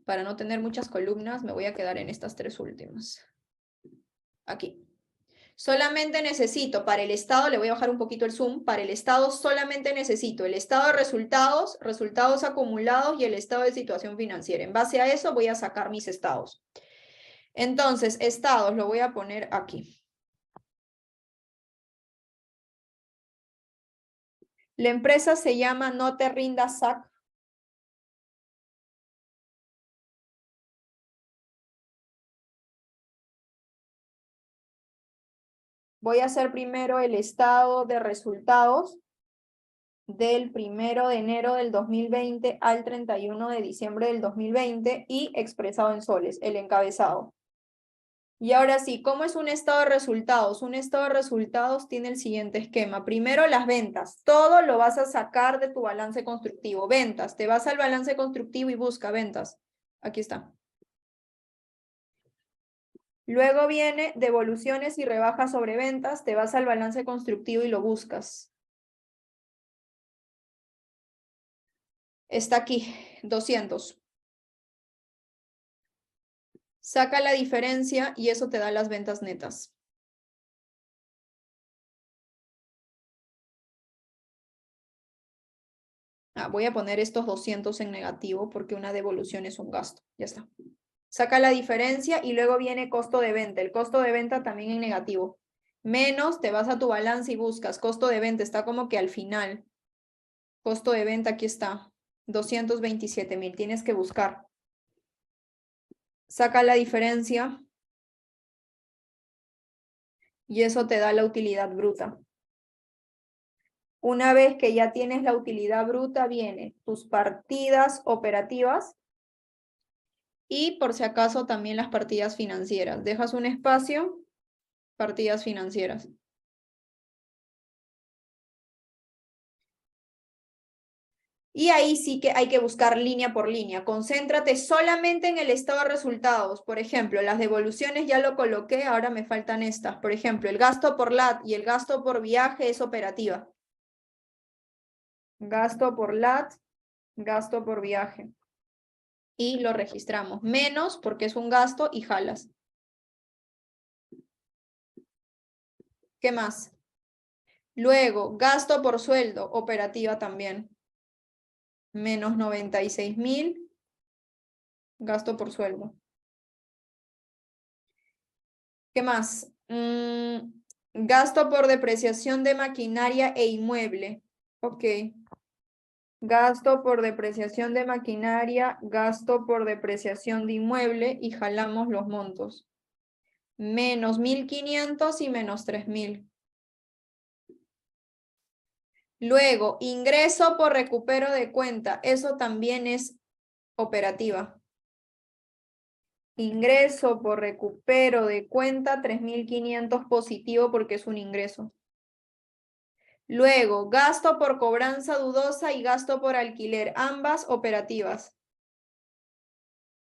Para no tener muchas columnas, me voy a quedar en estas 3 últimas. Aquí. Solamente necesito para el estado, le voy a bajar un poquito el zoom, para el estado solamente necesito el estado de resultados, resultados acumulados y el estado de situación financiera. En base a eso voy a sacar mis estados. Entonces, estados lo voy a poner aquí. La empresa se llama No Te Rindas SAC. Voy a hacer primero el estado de resultados del 1 de enero del 2020 al 31 de diciembre del 2020 y expresado en soles, el encabezado. Y ahora sí, ¿cómo es un estado de resultados? Un estado de resultados tiene el siguiente esquema. Primero, las ventas. Todo lo vas a sacar de tu balance constructivo. Ventas. Te vas al balance constructivo y busca ventas. Aquí está. Luego viene devoluciones y rebajas sobre ventas. Te vas al balance constructivo y lo buscas. Está aquí, 200. Saca la diferencia y eso te da las ventas netas. Voy a poner estos 200 en negativo porque una devolución es un gasto. Ya está. Saca la diferencia y luego viene costo de venta. El costo de venta también en negativo. Menos, te vas a tu balance y buscas. Costo de venta está como que al final. Costo de venta, aquí está. 227,000. Tienes que buscar. Saca la diferencia. Y eso te da la utilidad bruta. Una vez que ya tienes la utilidad bruta, vienen tus partidas operativas y por si acaso también las partidas financieras. Dejas un espacio, partidas financieras. Y ahí sí que hay que buscar línea por línea. Concéntrate solamente en el estado de resultados. Por ejemplo, las devoluciones ya lo coloqué, ahora me faltan estas. Por ejemplo, el gasto por LAT y el gasto por viaje es operativa. Gasto por LAT, gasto por viaje. Y lo registramos. Menos porque es un gasto y jalas. ¿Qué más? Luego, gasto por sueldo, operativa también. Menos 96,000, gasto por sueldo. ¿Qué más? Gasto por depreciación de maquinaria e inmueble. Ok. Gasto por depreciación de maquinaria, gasto por depreciación de inmueble y jalamos los montos. Menos 1.500 y menos 3.000. Luego, ingreso por recupero de cuenta. Eso también es operativa. Ingreso por recupero de cuenta, 3.500 positivo porque es un ingreso. Luego, gasto por cobranza dudosa y gasto por alquiler, ambas operativas.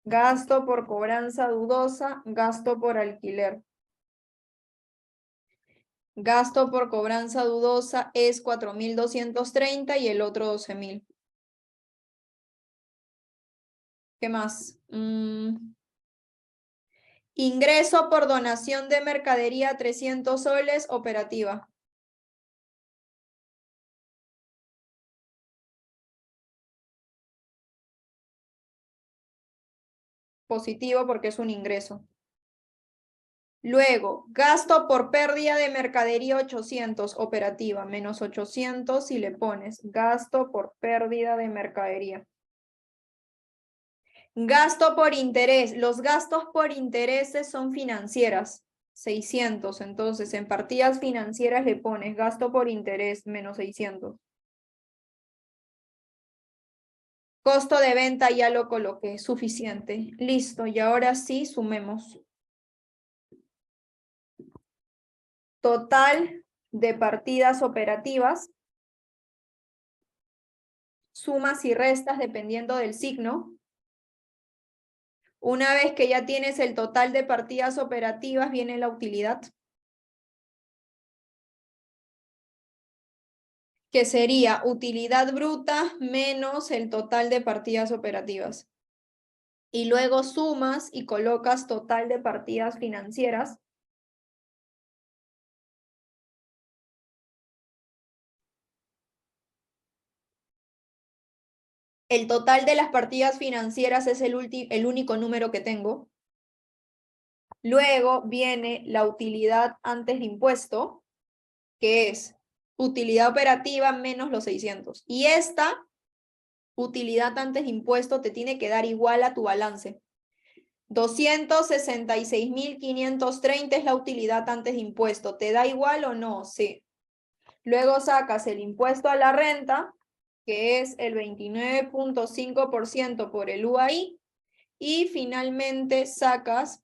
Gasto por cobranza dudosa, gasto por alquiler. Gasto por cobranza dudosa es 4.230 y el otro 12.000. ¿Qué más? Ingreso por donación de mercadería, 300 soles, operativa. Positivo porque es un ingreso. Luego, gasto por pérdida de mercadería 800, operativa, menos 800 y le pones gasto por pérdida de mercadería. Gasto por interés. Los gastos por intereses son financieras, 600. Entonces, en partidas financieras le pones gasto por interés, menos 600. Costo de venta ya lo coloqué, suficiente. Listo, y ahora sí, sumemos. Total de partidas operativas. Sumas y restas dependiendo del signo. Una vez que ya tienes el total de partidas operativas, viene la utilidad, que sería utilidad bruta menos el total de partidas operativas. Y luego sumas y colocas total de partidas financieras. El total de las partidas financieras es el único número que tengo. Luego viene la utilidad antes de impuesto, que es utilidad operativa menos los 600. Y esta utilidad antes de impuesto te tiene que dar igual a tu balance. 266.530 es la utilidad antes de impuesto. ¿Te da igual o no? Sí. Luego sacas el impuesto a la renta, que es el 29.5% por el UAI, y finalmente sacas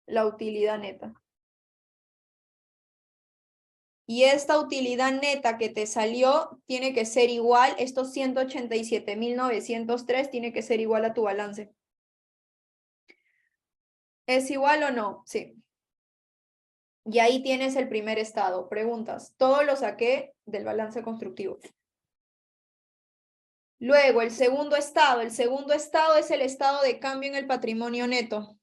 la utilidad neta. Y esta utilidad neta que te salió tiene que ser igual, estos 187.903 tiene que ser igual a tu balance. ¿Es igual o no? Sí. Y ahí tienes el primer estado. Preguntas. Todo lo saqué del balance constructivo. Luego, el segundo estado. El segundo estado es el estado de cambio en el patrimonio neto.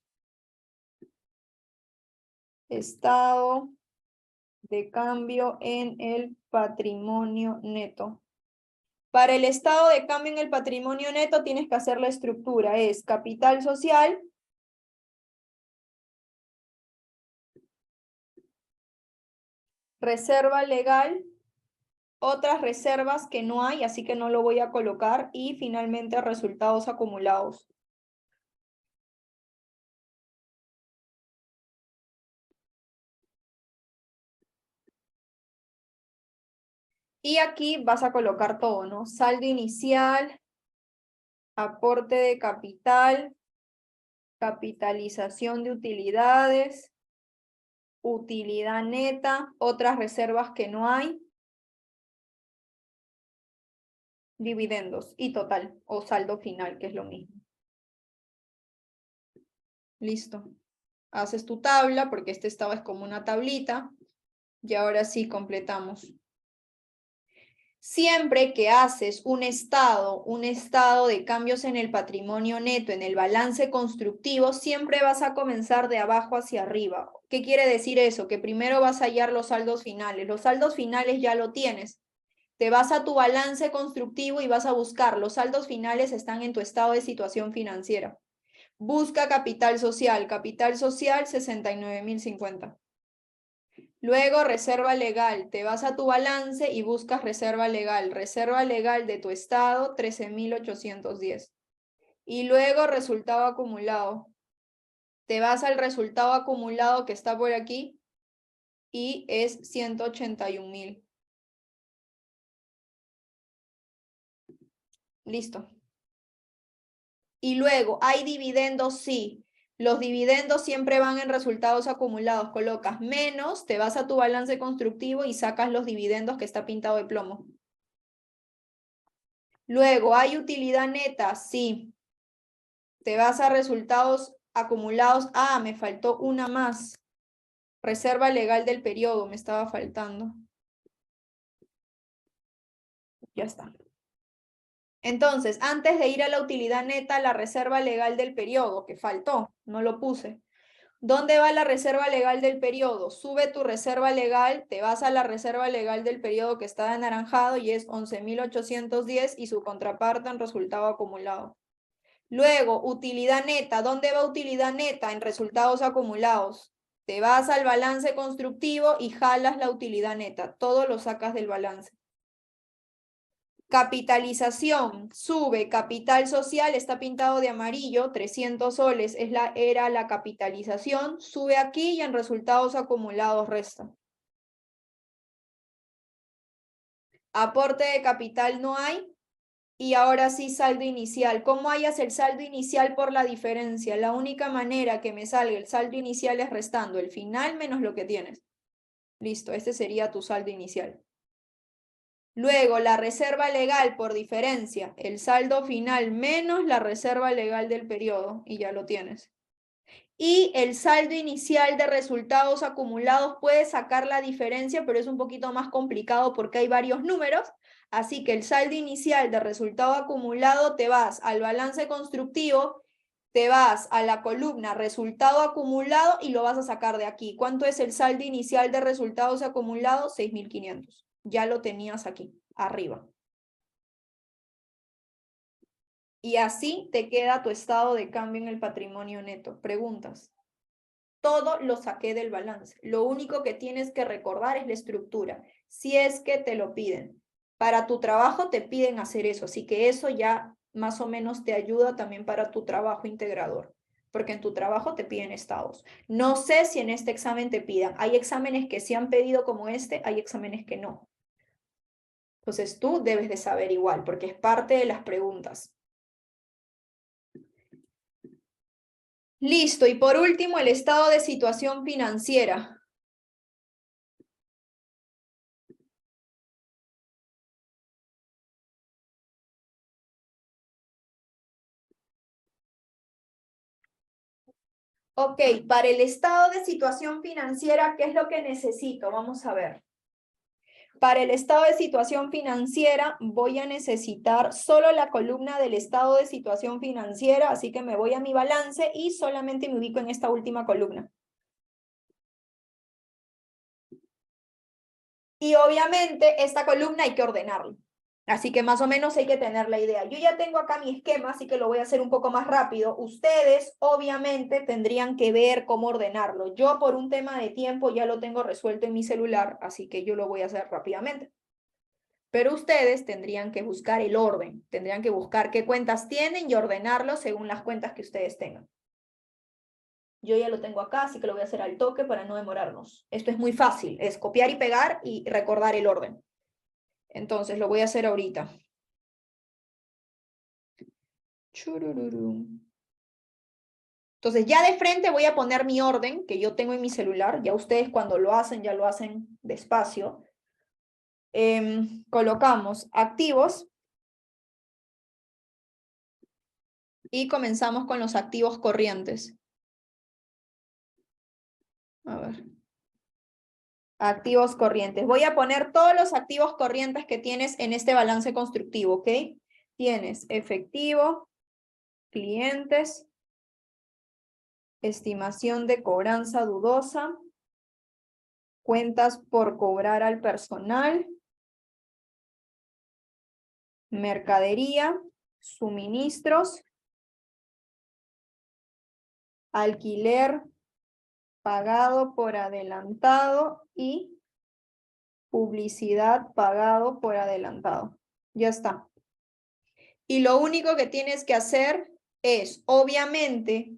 Estado de cambio en el patrimonio neto. Para el estado de cambio en el patrimonio neto tienes que hacer la estructura. Es capital social, reserva legal, otras reservas que no hay, así que no lo voy a colocar, y finalmente resultados acumulados. Y aquí vas a colocar todo, ¿no? Saldo inicial, aporte de capital, capitalización de utilidades, utilidad neta, otras reservas que no hay, dividendos y total o saldo final, que es lo mismo. Listo. Haces tu tabla, porque este estado es como una tablita, y ahora sí completamos. Siempre que haces un estado de cambios en el patrimonio neto, en el balance constructivo, siempre vas a comenzar de abajo hacia arriba. ¿Qué quiere decir eso? Que primero vas a hallar los saldos finales. Los saldos finales ya lo tienes. Te vas a tu balance constructivo y vas a buscar. Los saldos finales están en tu estado de situación financiera. Busca capital social 69.050. Luego, reserva legal. Te vas a tu balance y buscas reserva legal. Reserva legal de tu estado, 13.810. Y luego, resultado acumulado. Te vas al resultado acumulado que está por aquí y es 181.000. Listo. Y luego, ¿hay dividendos? Sí. Los dividendos siempre van en resultados acumulados. Colocas menos, te vas a tu balance constructivo y sacas los dividendos que está pintado de plomo. Luego, ¿hay utilidad neta? Sí. Te vas a resultados acumulados. Ah, me faltó una más. Reserva legal del periodo, me estaba faltando. Ya está. Entonces, antes de ir a la utilidad neta, la reserva legal del periodo, que faltó, no lo puse. ¿Dónde va la reserva legal del periodo? Sube tu reserva legal, te vas a la reserva legal del periodo que está anaranjado y es 11.810 y su contraparte en resultado acumulado. Luego, utilidad neta. ¿Dónde va utilidad neta? En resultados acumulados. Te vas al balance constructivo y jalas la utilidad neta. Todo lo sacas del balance. Capitalización, sube, capital social, está pintado de amarillo, 300 soles era la capitalización, sube aquí y en resultados acumulados resta. Aporte de capital no hay, y ahora sí saldo inicial. ¿Cómo hallas el saldo inicial por la diferencia? La única manera que me salga el saldo inicial es restando el final menos lo que tienes. Listo, este sería tu saldo inicial. Luego, la reserva legal por diferencia, el saldo final menos la reserva legal del periodo, y ya lo tienes. Y el saldo inicial de resultados acumulados puedes sacar la diferencia, pero es un poquito más complicado porque hay varios números. Así que el saldo inicial de resultado acumulado, te vas al balance constructivo, te vas a la columna resultado acumulado y lo vas a sacar de aquí. ¿Cuánto es el saldo inicial de resultados acumulados? 6.500. Ya lo tenías aquí, arriba. Y así te queda tu estado de cambio en el patrimonio neto. Preguntas. Todo lo saqué del balance. Lo único que tienes que recordar es la estructura, si es que te lo piden. Para tu trabajo te piden hacer eso, así que eso ya más o menos te ayuda también para tu trabajo integrador, porque en tu trabajo te piden estados. No sé si en este examen te pidan. Hay exámenes que sí han pedido como este, hay exámenes que no. Entonces tú debes de saber igual, porque es parte de las preguntas. Listo, y por último, el estado de situación financiera. Ok, para el estado de situación financiera, ¿qué es lo que necesito? Vamos a ver. Para el estado de situación financiera voy a necesitar solo la columna del estado de situación financiera, así que me voy a mi balance y solamente me ubico en esta última columna. Y obviamente esta columna hay que ordenarla. Así que más o menos hay que tener la idea. Yo ya tengo acá mi esquema, así que lo voy a hacer un poco más rápido. Ustedes obviamente tendrían que ver cómo ordenarlo. Yo por un tema de tiempo ya lo tengo resuelto en mi celular, así que yo lo voy a hacer rápidamente. Pero ustedes tendrían que buscar el orden. Tendrían que buscar qué cuentas tienen y ordenarlo según las cuentas que ustedes tengan. Yo ya lo tengo acá, así que lo voy a hacer al toque para no demorarnos. Esto es muy fácil, es copiar y pegar y recordar el orden. Entonces, lo voy a hacer ahorita. Churururu. Entonces, ya de frente voy a poner mi orden que yo tengo en mi celular. Ya ustedes cuando lo hacen, ya lo hacen despacio. Colocamos activos. Y comenzamos con los activos corrientes. A ver. Activos corrientes. Voy a poner todos los activos corrientes que tienes en este balance constructivo, ¿ok? Tienes efectivo, clientes, estimación de cobranza dudosa, cuentas por cobrar al personal, mercadería, suministros, alquiler pagado por adelantado y publicidad pagado por adelantado. Ya está. Y lo único que tienes que hacer es, obviamente,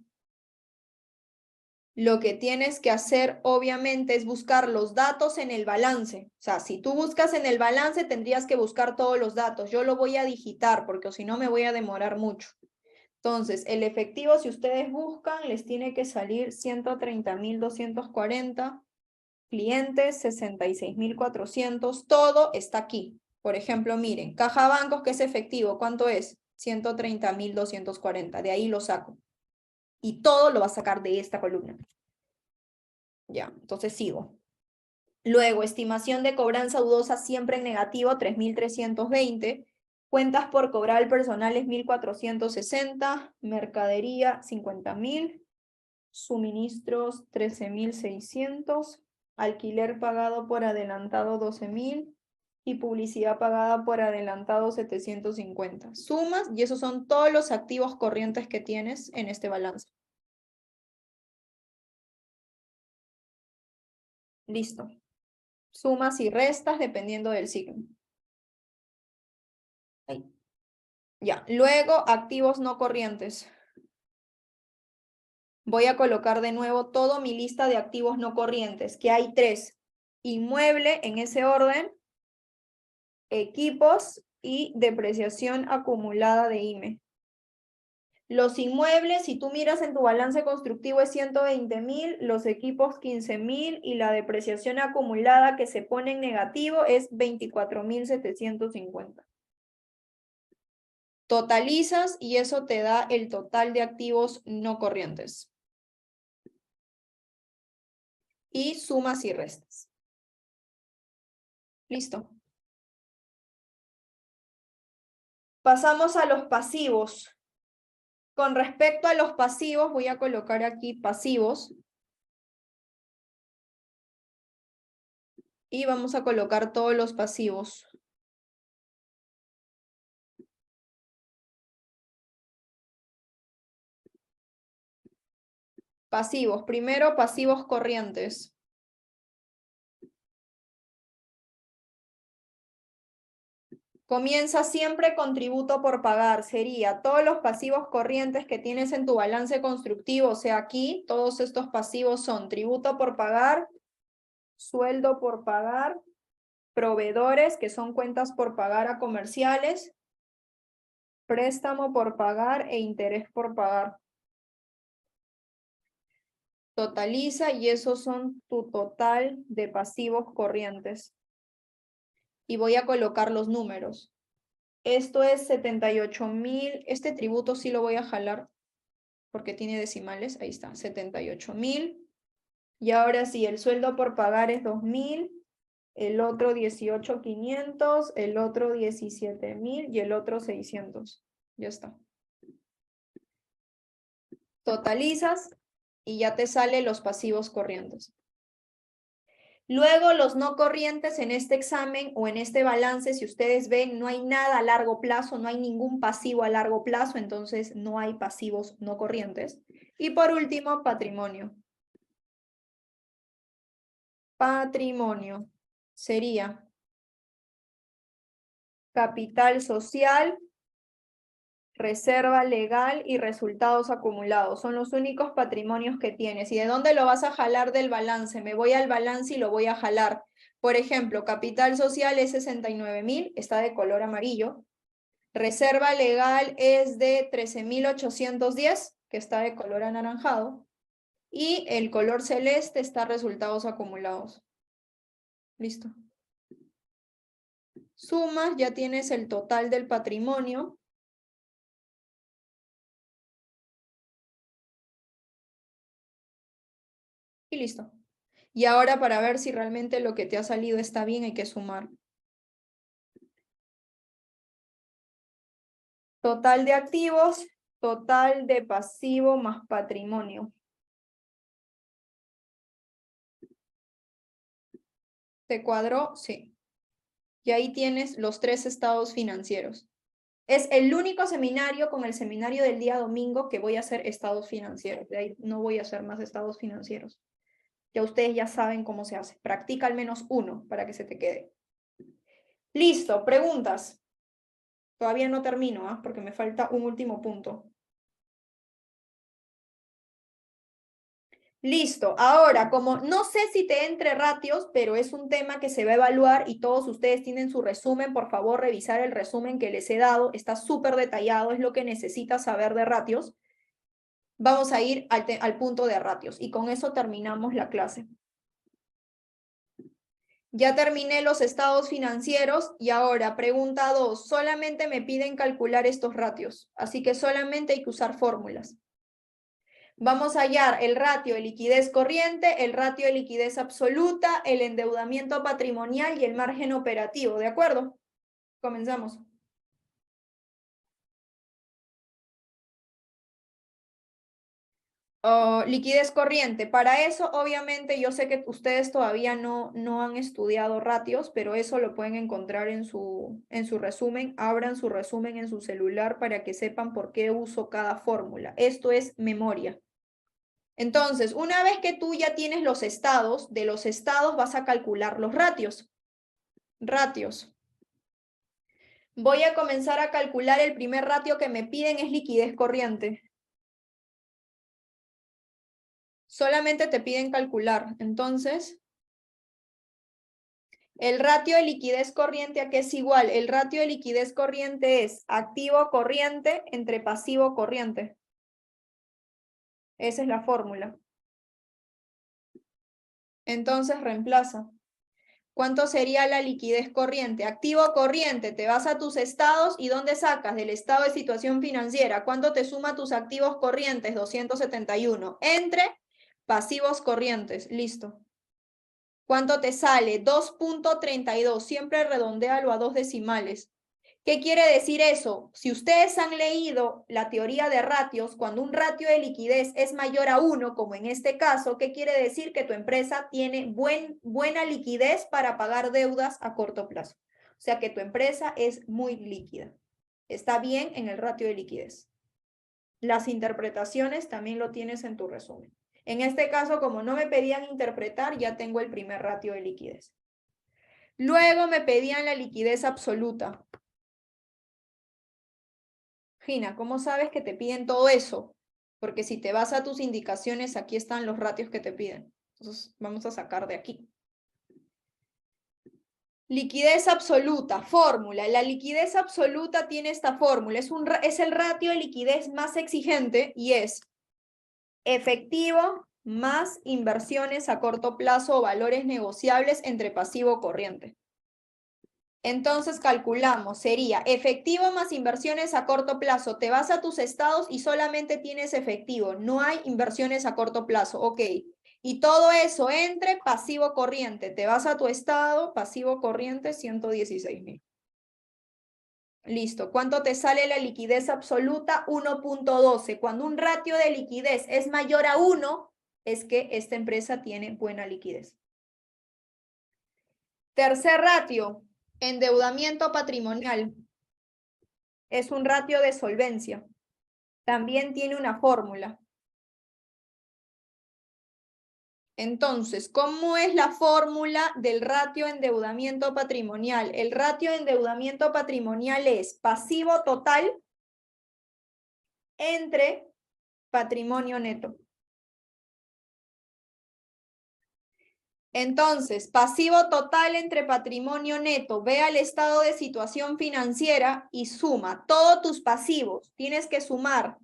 es buscar los datos en el balance. O sea, si tú buscas en el balance, tendrías que buscar todos los datos. Yo lo voy a digitar porque si no me voy a demorar mucho. Entonces, el efectivo, si ustedes buscan, les tiene que salir 130.240. Clientes, 66.400. Todo está aquí. Por ejemplo, miren, caja bancos, que es efectivo, ¿cuánto es? 130.240. De ahí lo saco. Y todo lo va a sacar de esta columna. Ya, entonces sigo. Luego, estimación de cobranza dudosa siempre en negativo, 3.320. Cuentas por cobrar al personal es 1.460. Mercadería, 50.000. Suministros, 13.600. Alquiler pagado por adelantado, 12.000. y publicidad pagada por adelantado 750. Sumas y esos son todos los activos corrientes que tienes en este balance. Listo. Sumas y restas dependiendo del signo. Ahí. Ya, luego activos no corrientes. Voy a colocar de nuevo toda mi lista de activos no corrientes, que hay 3. Inmueble en ese orden, equipos y depreciación acumulada de IME. Los inmuebles, si tú miras en tu balance constructivo, es 120.000, los equipos 15.000 y la depreciación acumulada que se pone en negativo es 24.750. Totalizas y eso te da el total de activos no corrientes. Y sumas y restas. Listo. Pasamos a los pasivos. Con respecto a los pasivos, voy a colocar aquí pasivos. Y vamos a colocar todos los pasivos. Pasivos. Primero, pasivos corrientes. Comienza siempre con tributo por pagar. Sería todos los pasivos corrientes que tienes en tu balance constructivo. O sea, aquí todos estos pasivos son tributo por pagar, sueldo por pagar, proveedores, que son cuentas por pagar a comerciales, préstamo por pagar e interés por pagar. Totaliza y esos son tu total de pasivos corrientes. Y voy a colocar los números. Esto es 78.000. Este tributo sí lo voy a jalar porque tiene decimales. Ahí está, 78.000. Y ahora sí, el sueldo por pagar es 2.000. El otro 18.500. El otro 17.000 y el otro 600. Ya está. Totalizas y ya te salen los pasivos corrientes. Luego, los no corrientes en este examen o en este balance, si ustedes ven, no hay nada a largo plazo, no hay ningún pasivo a largo plazo, entonces no hay pasivos no corrientes. Y por último, patrimonio. Patrimonio sería capital social, reserva legal y resultados acumulados. Son los únicos patrimonios que tienes. ¿Y de dónde lo vas a jalar del balance? Me voy al balance y lo voy a jalar. Por ejemplo, capital social es 69.000, está de color amarillo. Reserva legal es de 13.810, que está de color anaranjado. Y el color celeste está resultados acumulados. Listo. Sumas, ya tienes el total del patrimonio. Y listo. Y ahora para ver si realmente lo que te ha salido está bien, hay que sumar. Total de activos, total de pasivo más patrimonio. ¿Te cuadró? Sí. Y ahí tienes los 3 estados financieros. Es el único seminario con el seminario del día domingo que voy a hacer estados financieros. De ahí no voy a hacer más estados financieros. Ya ustedes ya saben cómo se hace. Practica al menos uno para que se te quede. Listo, preguntas. Todavía no termino, ¿ah? Porque me falta un último punto. Listo, ahora, como no sé si te entre ratios, pero es un tema que se va a evaluar y todos ustedes tienen su resumen, por favor, revisar el resumen que les he dado, está súper detallado, es lo que necesitas saber de ratios. Vamos a ir al punto de ratios y con eso terminamos la clase. Ya terminé los estados financieros y ahora, pregunta 2, solamente me piden calcular estos ratios, así que solamente hay que usar fórmulas. Vamos a hallar el ratio de liquidez corriente, el ratio de liquidez absoluta, el endeudamiento patrimonial y el margen operativo, ¿de acuerdo? Comenzamos. Liquidez corriente. Para eso, obviamente, yo sé que ustedes todavía no han estudiado ratios, pero eso lo pueden encontrar en su resumen. Abran su resumen en su celular para que sepan por qué uso cada fórmula. Esto es memoria. Entonces, una vez que tú ya tienes los estados, de los estados vas a calcular los ratios. Ratios. Voy a comenzar a calcular el primer ratio que me piden es liquidez corriente. Solamente te piden calcular. Entonces, el ratio de liquidez corriente, ¿a qué es igual? El ratio de liquidez corriente es activo corriente entre pasivo corriente. Esa es la fórmula. Entonces, reemplaza. ¿Cuánto sería la liquidez corriente? Activo corriente, te vas a tus estados y ¿dónde sacas? Del estado de situación financiera. ¿Cuánto te suma tus activos corrientes? 271. Entre pasivos corrientes. Listo. ¿Cuánto te sale? 2.32. Siempre redondéalo a 2 decimales. ¿Qué quiere decir eso? Si ustedes han leído la teoría de ratios, cuando un ratio de liquidez es mayor a 1, como en este caso, ¿qué quiere decir? Que tu empresa tiene buena liquidez para pagar deudas a corto plazo. O sea que tu empresa es muy líquida. Está bien en el ratio de liquidez. Las interpretaciones también lo tienes en tu resumen. En este caso, como no me pedían interpretar, ya tengo el primer ratio de liquidez. Luego me pedían la liquidez absoluta. Gina, ¿cómo sabes que te piden todo eso? Porque si te vas a tus indicaciones, aquí están los ratios que te piden. Entonces, vamos a sacar de aquí. Liquidez absoluta, fórmula. La liquidez absoluta tiene esta fórmula. Es el ratio de liquidez más exigente y es efectivo más inversiones a corto plazo o valores negociables entre pasivo corriente. Entonces calculamos, sería efectivo más inversiones a corto plazo. Te vas a tus estados y solamente tienes efectivo. No hay inversiones a corto plazo. Ok. Y todo eso entre pasivo corriente. Te vas a tu estado, pasivo corriente, 116.000. Listo. ¿Cuánto te sale la liquidez absoluta? 1.12. Cuando un ratio de liquidez es mayor a 1, es que esta empresa tiene buena liquidez. Tercer ratio, endeudamiento patrimonial. Es un ratio de solvencia. También tiene una fórmula. Entonces, ¿cómo es la fórmula del ratio de endeudamiento patrimonial? El ratio de endeudamiento patrimonial es pasivo total entre patrimonio neto. Entonces, pasivo total entre patrimonio neto. Ve al estado de situación financiera y suma todos tus pasivos. Tienes que sumar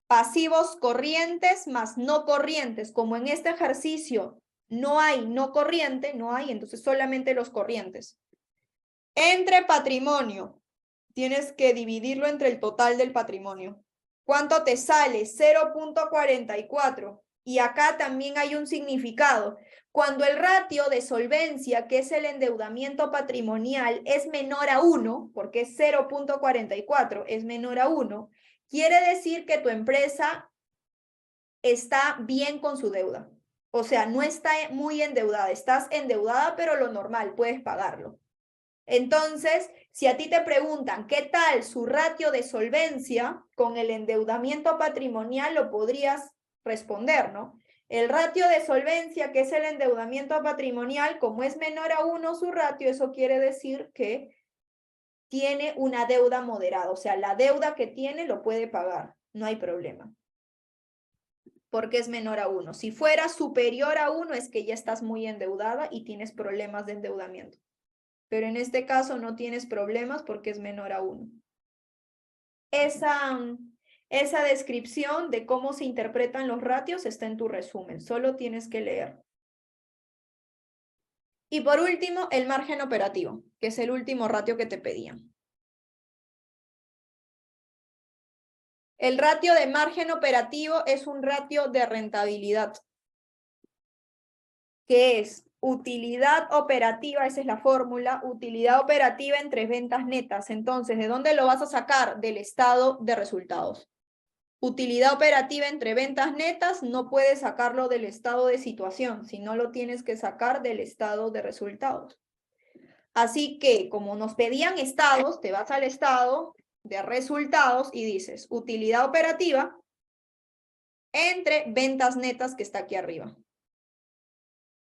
pasivos corrientes más no corrientes. Como en este ejercicio no hay no corriente, no hay, entonces solamente los corrientes. Entre patrimonio, tienes que dividirlo entre el total del patrimonio. ¿Cuánto te sale? 0.44. Y acá también hay un significado. Cuando el ratio de solvencia, que es el endeudamiento patrimonial, es menor a 1, porque es 0.44, es menor a 1, quiere decir que tu empresa está bien con su deuda. O sea, no está muy endeudada. Estás endeudada, pero lo normal, puedes pagarlo. Entonces, si a ti te preguntan qué tal su ratio de solvencia con el endeudamiento patrimonial, lo podrías responder, ¿no? El ratio de solvencia, que es el endeudamiento patrimonial, como es menor a 1 su ratio, eso quiere decir que tiene una deuda moderada. O sea, la deuda que tiene lo puede pagar, no hay problema. Porque es menor a 1. Si fuera superior a 1 es que ya estás muy endeudada y tienes problemas de endeudamiento. Pero en este caso no tienes problemas porque es menor a 1. Esa descripción de cómo se interpretan los ratios está en tu resumen, solo tienes que leer. Y por último, el margen operativo, que es el último ratio que te pedían. El ratio de margen operativo es un ratio de rentabilidad, que es utilidad operativa, esa es la fórmula, utilidad operativa entre ventas netas. Entonces, ¿de dónde lo vas a sacar? Del estado de resultados. Utilidad operativa entre ventas netas, no puedes sacarlo del estado de situación, sino lo tienes que sacar del estado de resultados. Así que, como nos pedían estados, te vas al estado de resultados y dices utilidad operativa entre ventas netas, que está aquí arriba.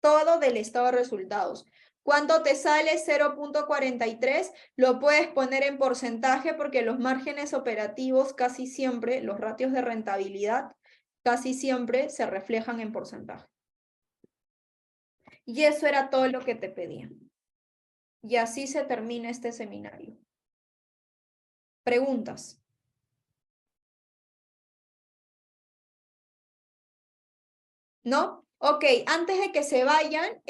Todo del estado de resultados. ¿Cuánto te sale 0.43? Lo puedes poner en porcentaje porque los márgenes operativos casi siempre, los ratios de rentabilidad, casi siempre se reflejan en porcentaje. Y eso era todo lo que te pedían. Y así se termina este seminario. ¿Preguntas? ¿No? Ok, antes de que se vayan,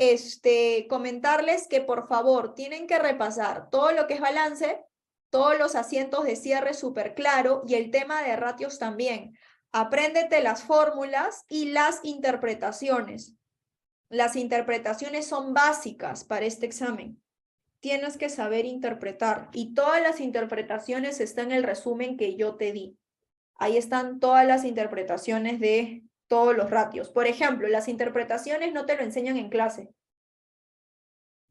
comentarles que por favor tienen que repasar todo lo que es balance, todos los asientos de cierre súper claro y el tema de ratios también. Apréndete las fórmulas y las interpretaciones. Las interpretaciones son básicas para este examen. Tienes que saber interpretar y todas las interpretaciones están en el resumen que yo te di. Ahí están todas las interpretaciones de todos los ratios. Por ejemplo, las interpretaciones no te lo enseñan en clase,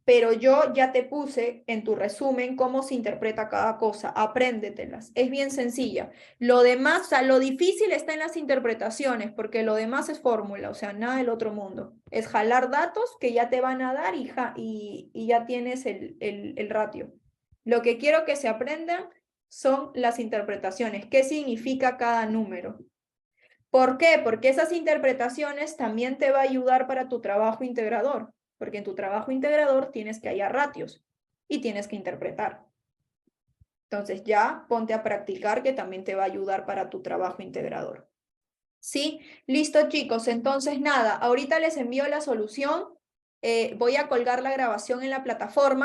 pero yo ya te puse en tu resumen cómo se interpreta cada cosa. Apréndetelas. Es bien sencilla. Lo demás, o sea, lo difícil está en las interpretaciones, porque lo demás es fórmula, o sea, nada del otro mundo. Es jalar datos que ya te van a dar y ya tienes el ratio. Lo que quiero que se aprendan son las interpretaciones. ¿Qué significa cada número? ¿Por qué? Porque esas interpretaciones también te va a ayudar para tu trabajo integrador, porque en tu trabajo integrador tienes que hallar ratios y tienes que interpretar. Entonces ya ponte a practicar, que también te va a ayudar para tu trabajo integrador. ¿Sí? Listo, chicos. Entonces nada, ahorita les envío la solución. Voy a colgar la grabación en la plataforma.